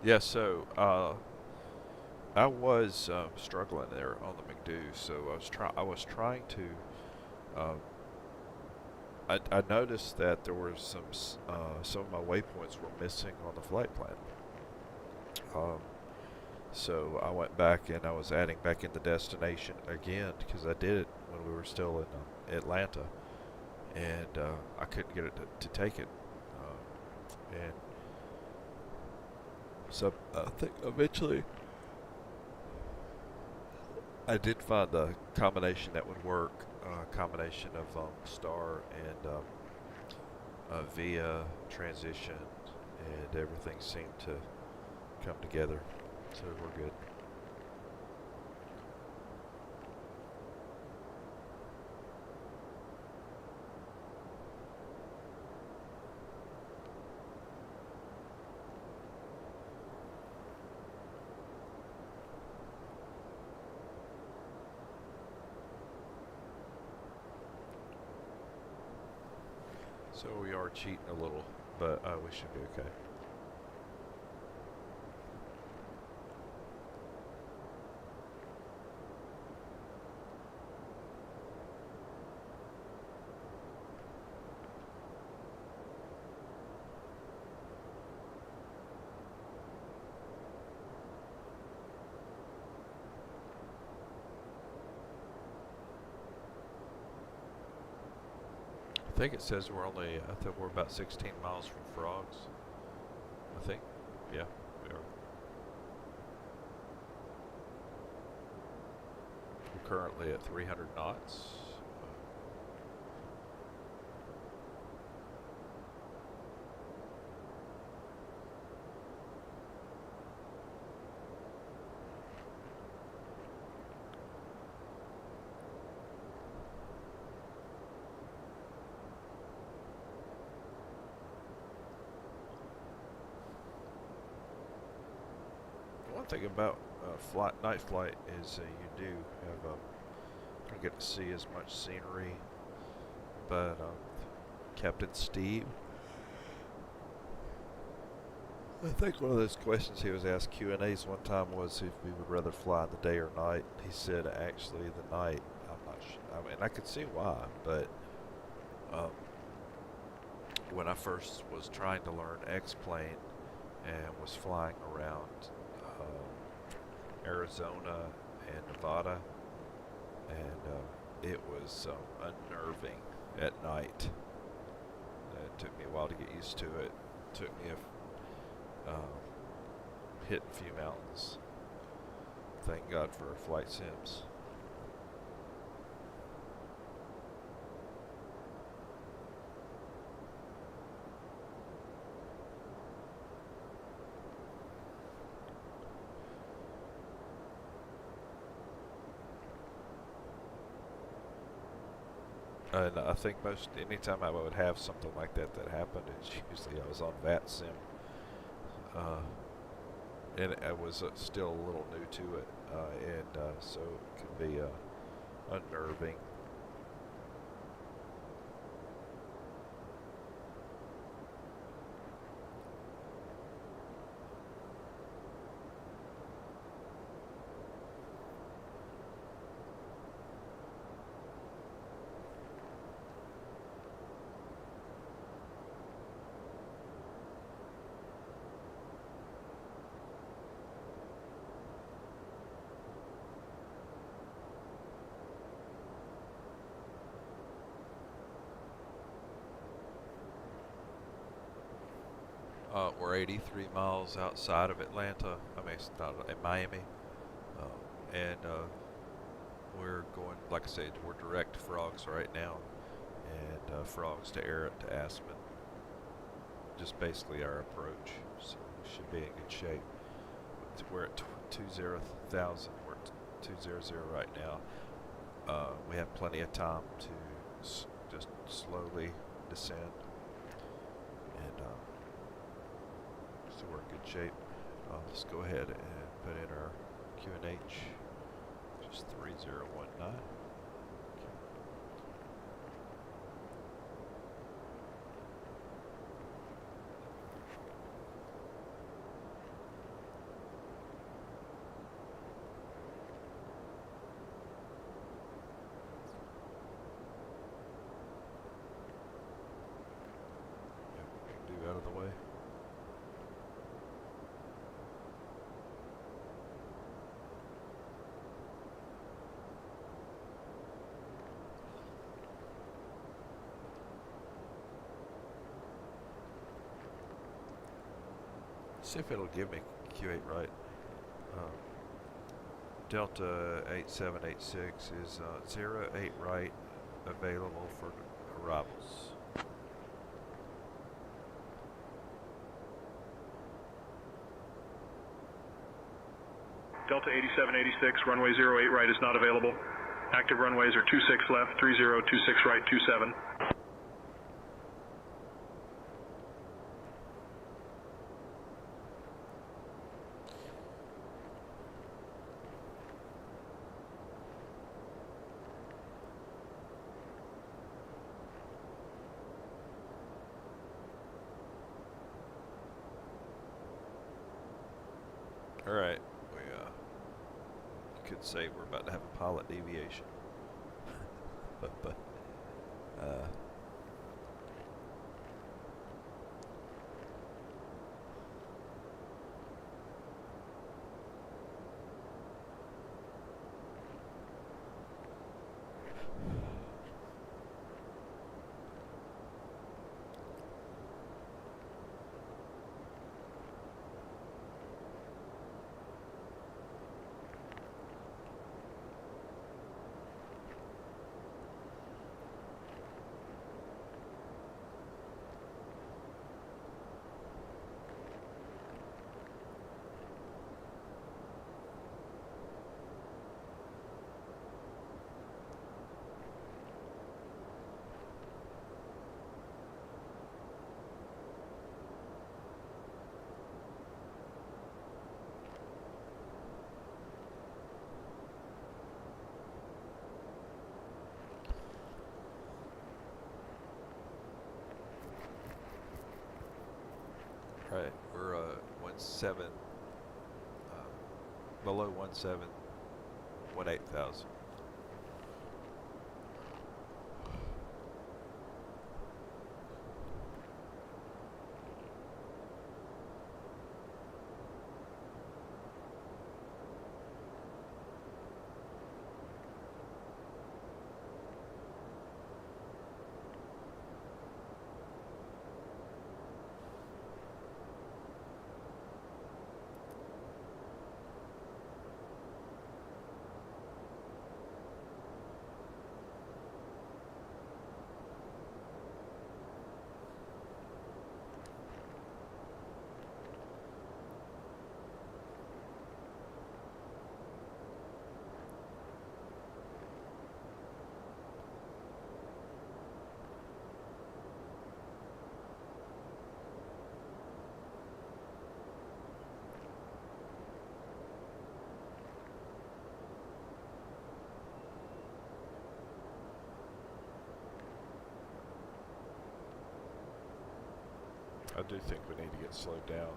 Yeah, so I was struggling there on the McDo, so I was trying to. I noticed that there were some of my waypoints were missing on the flight plan. So I went back and I was adding back in the destination again because I did it when we were still in Atlanta, and I couldn't get it to take it, and So I think eventually I did find a combination that would work. A combination of star and via transition, and everything seemed to come together. So we're good. So we are cheating a little, but we should be okay. I think it says I think we're about 16 miles from Frogs. I think. Yeah, we are. We're currently at 300 knots. One thing about night flight is you do have don't get to see as much scenery, but Captain Steve, I think one of those questions he was asked Q&As one time was if we would rather fly in the day or night. He said actually the night. I'm not sure. I mean, I could see why, but when I first was trying to learn Xplane and was flying around Arizona and Nevada, and it was unnerving at night. It took me a while to get used to it. Took me hitting a few mountains. Thank God for flight sims. And I think anytime I would have something like that happened, it's usually I was on VATSIM. And I was still a little new to it, and so it can be unnerving. We're 83 miles outside of Atlanta. I mean, it's not in Miami, and we're going. Like I said, we're direct to Frogs right now, and Frogs to Errett to Aspen. Just basically our approach, so we should be in good shape. We're at 20,000. We're at 200 right now. We have plenty of time to just slowly descend. So we're in good shape. Let's go ahead and put in our QNH, just 3019. Do out of the way. See if it'll give me Q8 right. Delta 8786 is 08 right, available for arrivals. Delta 8786, runway 08 right is not available. Active runways are 26 left, 30, 26 right, 27. All right, we could say we're about to have a pilot deviation, but right, we're 17, below 18,000. I do think we need to get slowed down.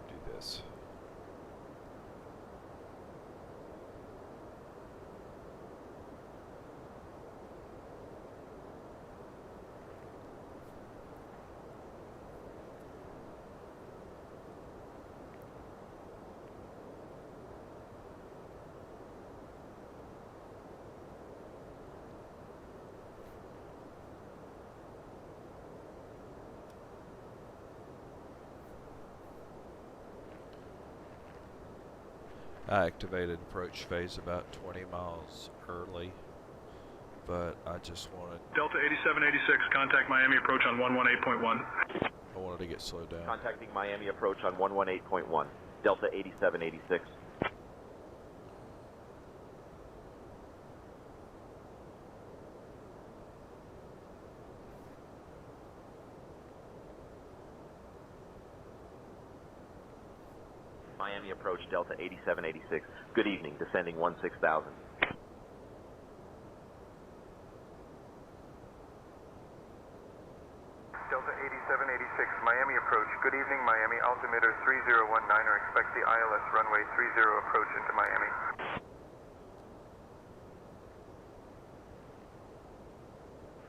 Do this. I activated approach phase about 20 miles early, but I just wanted... Delta 8786, contact Miami approach on 118.1. I wanted to get slowed down. Contacting Miami approach on 118.1. Delta 8786. Miami approach Delta 8786. Good evening, descending 16,000. Delta 8786, Miami approach. Good evening, Miami. Altimeter 3019er. Expect the ILS runway 30 approach into Miami.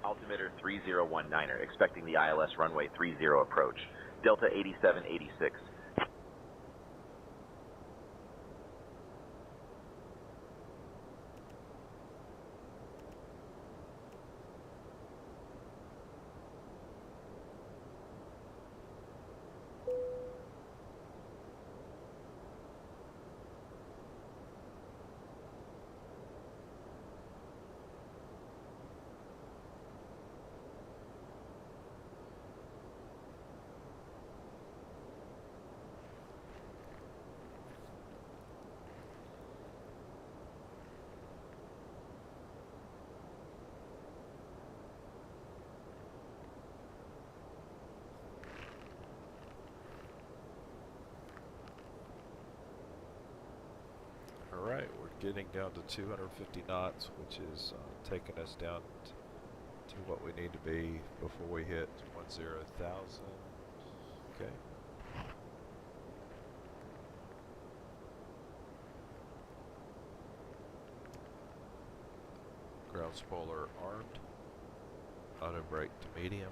Altimeter 3019er. Expecting the ILS runway 30 approach. Delta 8786. getting down to 250 knots, which is taking us down to what we need to be before we hit 10,000. Okay. Ground spoiler armed. Auto brake to medium.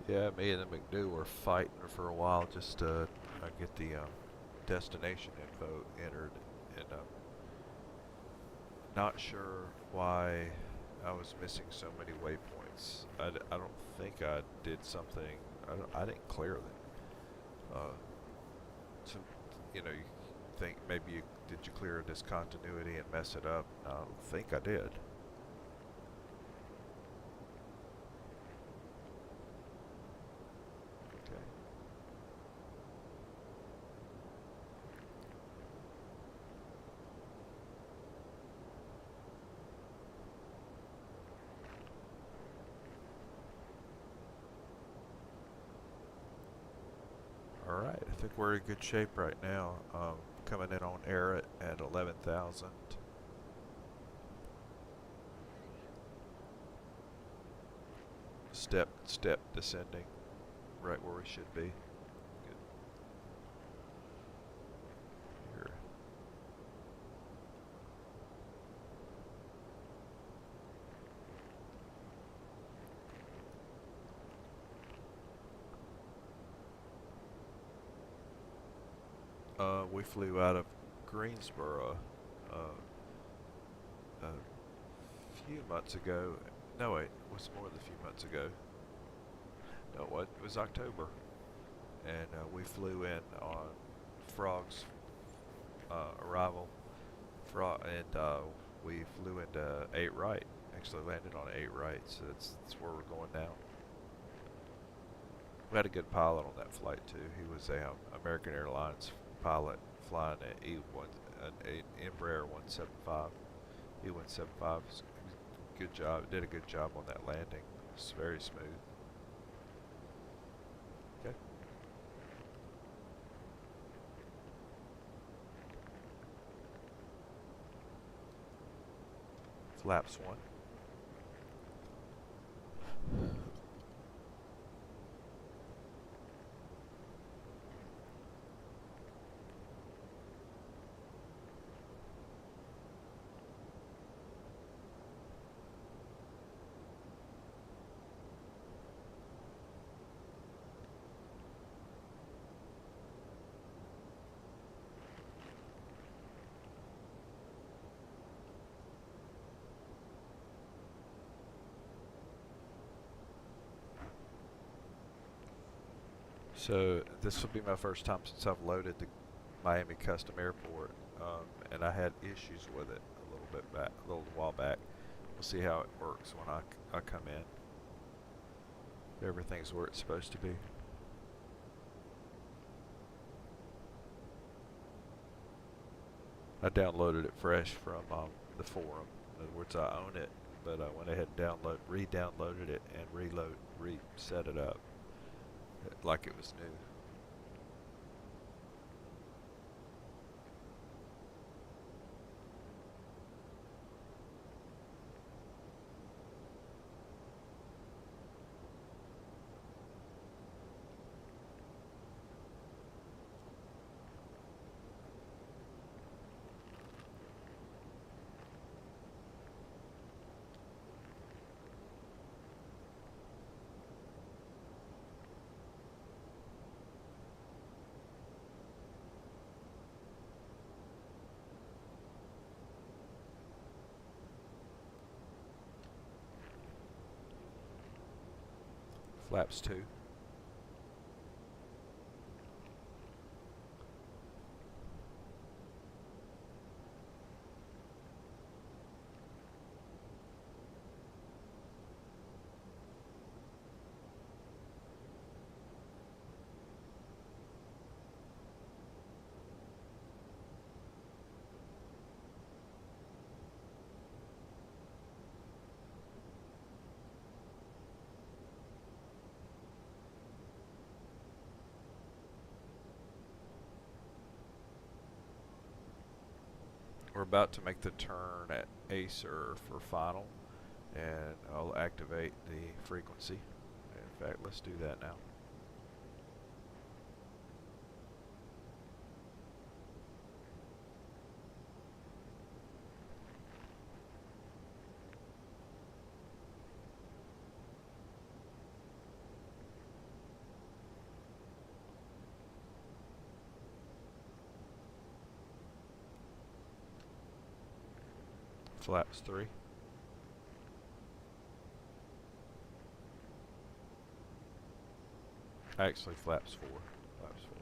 Yeah, me and the McNew were fighting for a while just to get the destination info entered, and not sure why I was missing so many waypoints. I don't think I did something. I didn't clear them. So, you know, you think maybe did you clear a discontinuity and mess it up? I don't think I did. Alright, I think we're in good shape right now. Coming in on air at 11,000. Step descending, right where we should be. Good. Here. We flew out of Greensboro a few months ago. No, wait, it was more than a few months ago. No, it was October. And we flew in on Frog's arrival. And we flew into 8 right. Actually landed on 8 right, so that's where we're going now. We had a good pilot on that flight too. He was a American Airlines pilot flying an Embraer 175. E175. Good job. Did a good job on that landing. It's very smooth. Okay. Flaps 1. So this will be my first time since I've loaded the Miami Custom Airport, and I had issues with it a little while back. We'll see how it works when I come in. Everything's where it's supposed to be. I downloaded it fresh from the forum. In other words, I own it, but I went ahead and re-downloaded it and reset it up like it was new. Flaps 2. We're about to make the turn at Acer for final, and I'll activate the frequency. In fact, let's do that now. Flaps 3. Actually, flaps 4. Flaps 4.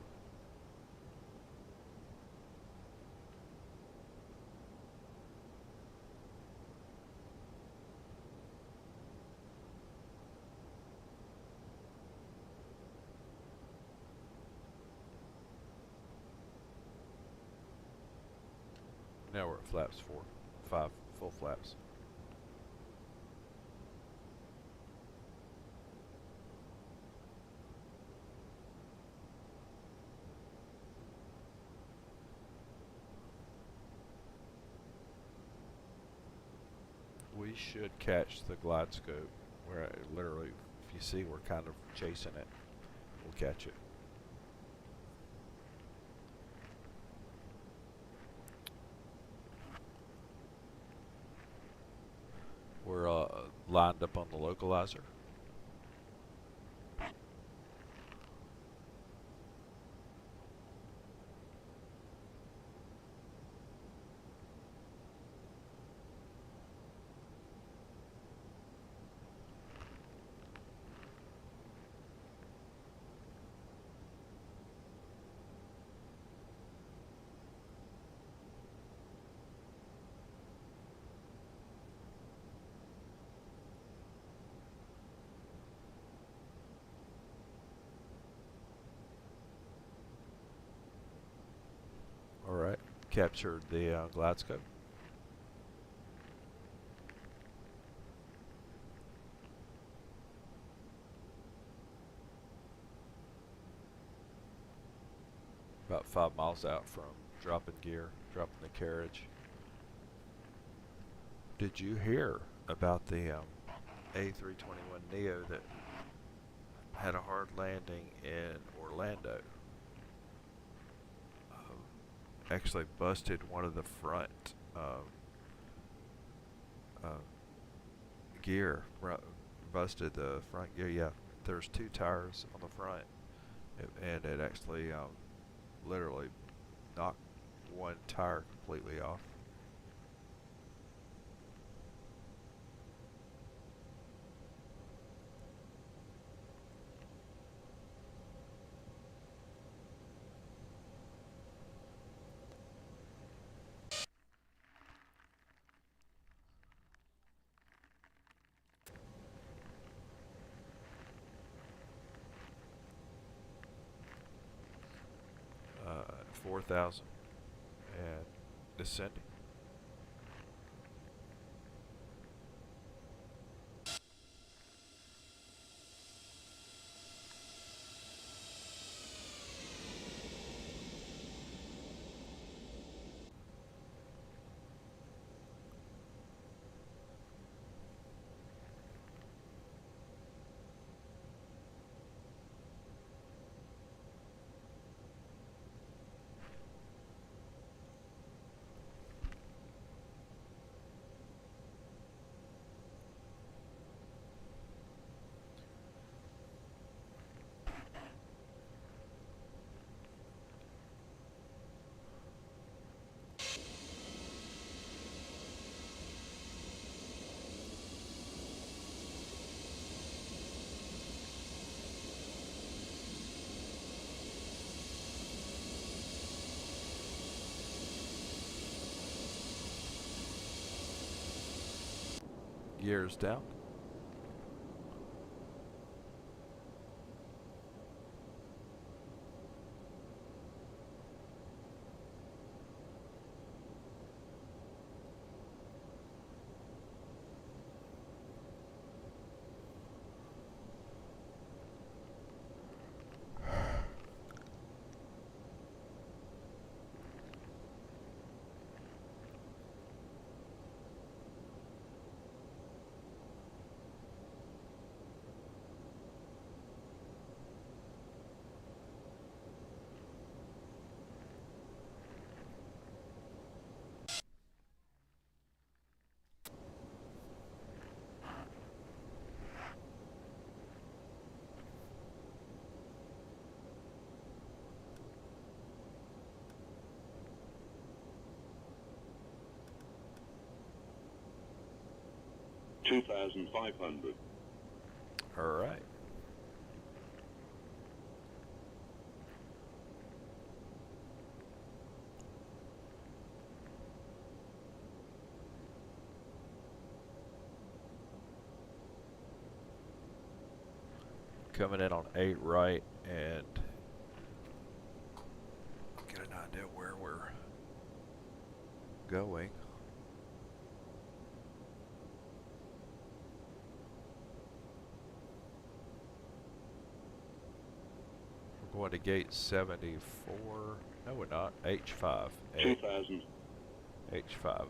Now we're at flaps 4. 5 full flaps. We should catch the glide scope where literally, if you see, we're kind of chasing it. We'll catch it. We're lined up on the localizer. Alright, captured the glide scope. About 5 miles out from dropping gear, dropping the carriage. Did you hear about the A321neo that had a hard landing in Orlando? Actually busted one of the front gear. Busted the front gear. Yeah, there's 2 tires on the front, and it actually literally knocked one tire completely off. Uh, 4,000 and descending. Gears down. 2,500. All right. Coming in on 8 right and get an idea where we're going. We're going to gate 74. No, we're not. H5. 2,000. H5.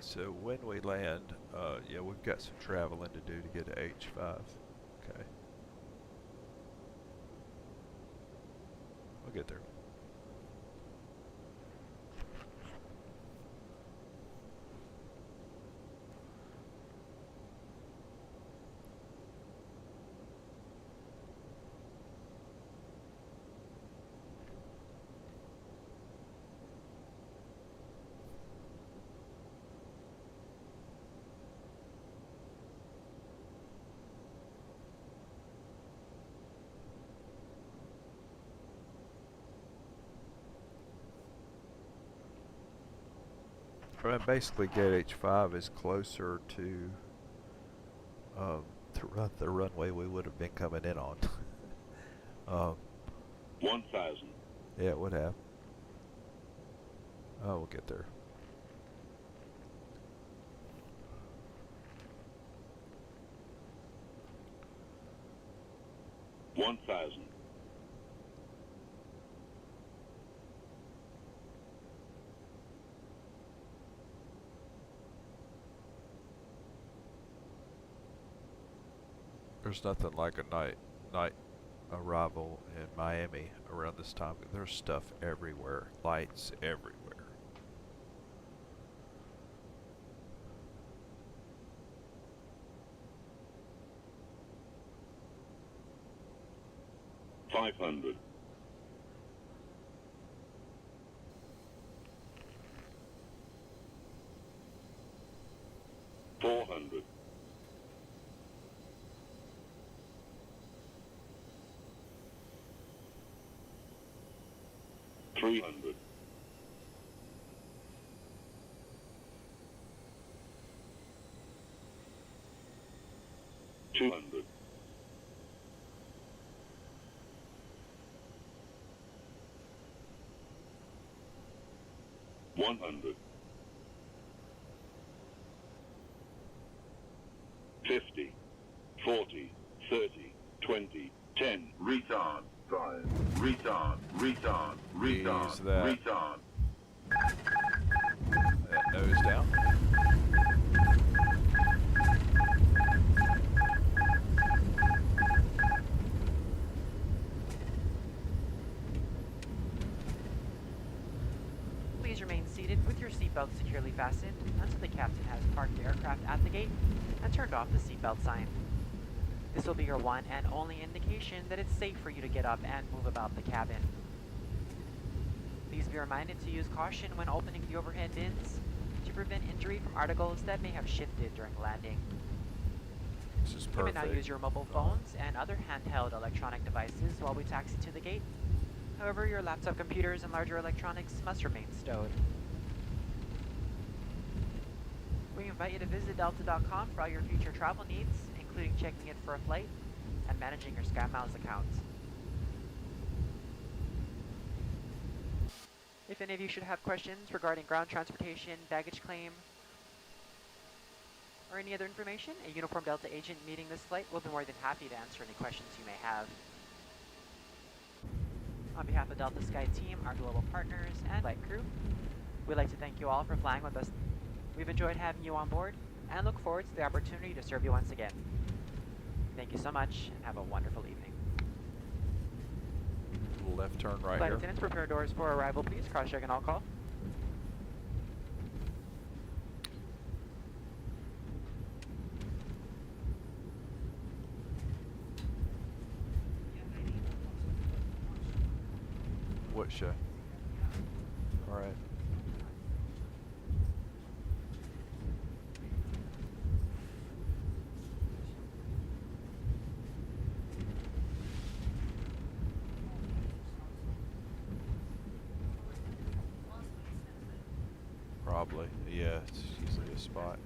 So when we land, yeah, we've got some traveling to do to get to H5. Okay. We'll get there. And basically, gate H5 is closer to the runway we would have been coming in on. 1,000. Yeah, it would have. Oh, we'll get there. $1,000. There's nothing like a night arrival in Miami around this time. There's stuff everywhere, lights everywhere. $500. $400. $300. $200. $100. $50. $40. $30. $20. $10. Retard. 5. Retard. Retard. Retard. Ease that. Retard. That nose down. Please remain seated with your seatbelt securely fastened until the captain has parked the aircraft at the gate and turned off the seatbelt sign. This will be your one and only indication that it's safe for you to get up and move about the cabin. Please be reminded to use caution when opening the overhead bins to prevent injury from articles that may have shifted during landing. This is You may perfect. now use your mobile phones and other handheld electronic devices while we taxi to the gate. However, your laptop computers and larger electronics must remain stowed. We invite you to visit Delta.com for all your future travel needs, including checking in for a flight and managing your SkyMiles account. If any of you should have questions regarding ground transportation, baggage claim, or any other information, a uniformed Delta agent meeting this flight will be more than happy to answer any questions you may have. On behalf of Delta Sky Team, our global partners, and flight crew, we'd like to thank you all for flying with us. We've enjoyed having you on board, and look forward to the opportunity to serve you once again. Thank you so much, and have a wonderful evening. Left turn right Flight here. attendants, prepare doors for arrival, please. Cross-check and all call. What show? All right. Probably. Yeah, it's usually a spot.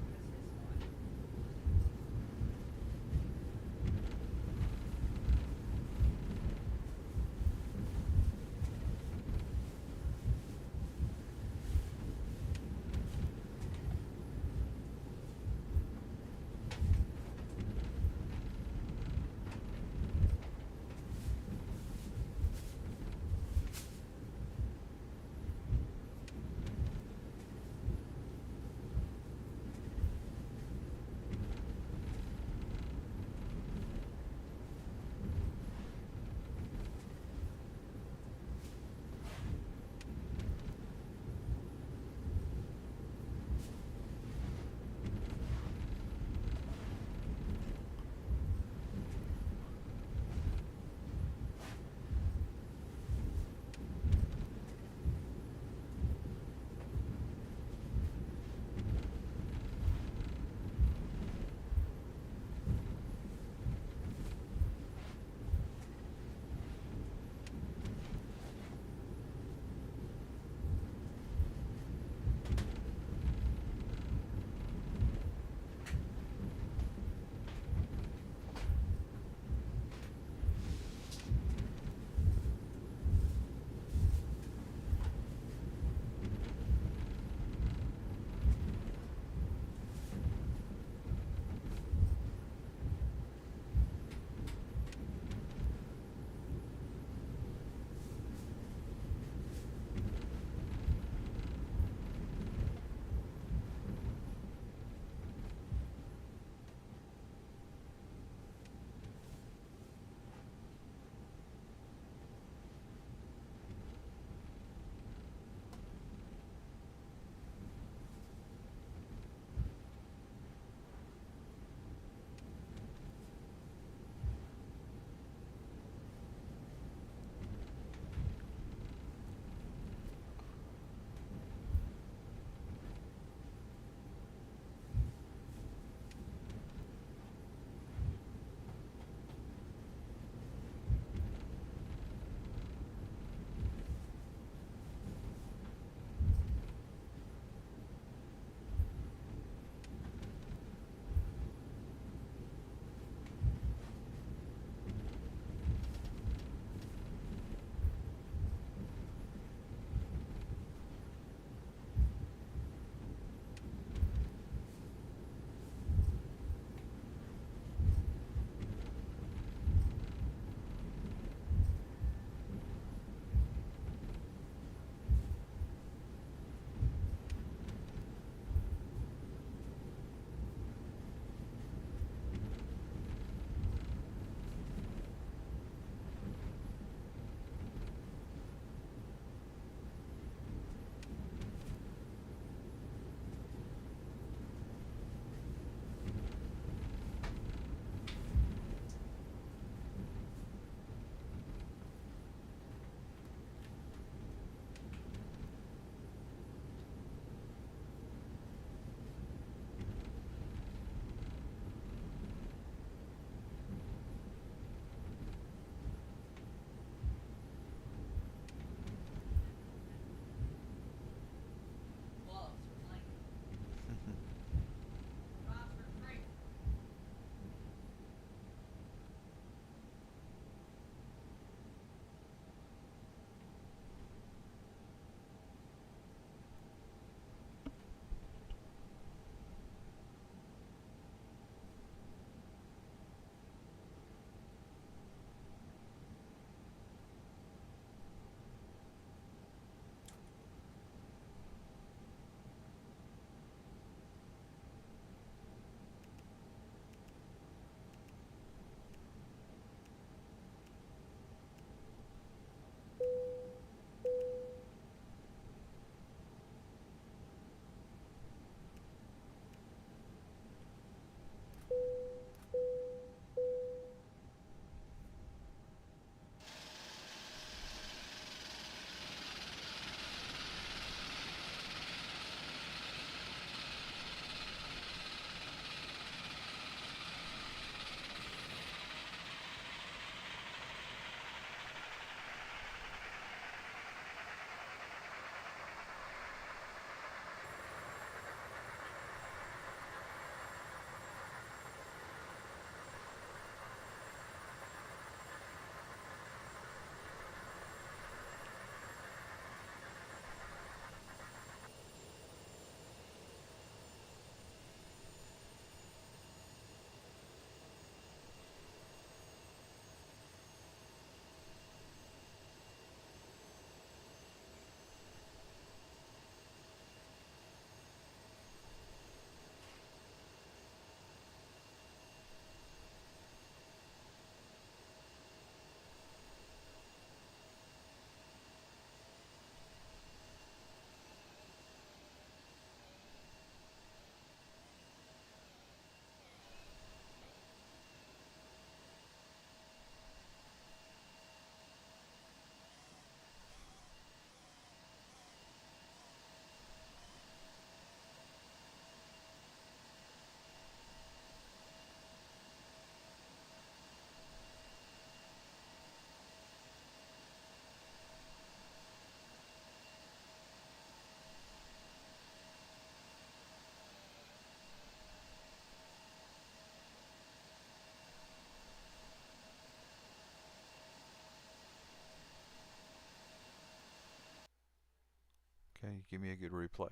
Okay, give me a good replay.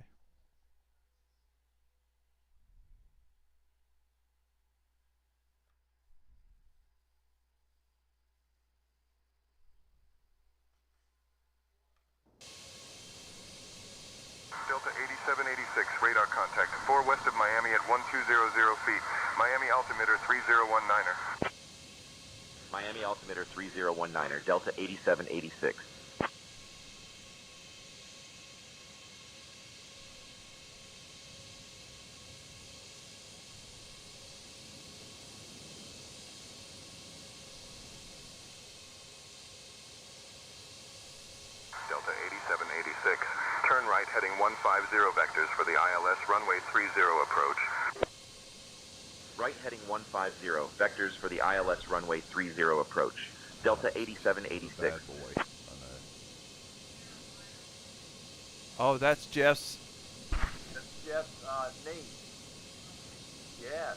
Delta 8786, radar contact. 4 west of Miami at 1200 feet. Miami altimeter 3019er. Miami altimeter 3019er, Delta 8786. Delta 8786, turn right heading 150 vectors for the ILS runway 30 approach. Right heading 150, vectors for the ILS runway 30 approach. Delta 8786. Bad boy. I know. Oh, that's Jeff's. That's Jeff's, Nate. Yes.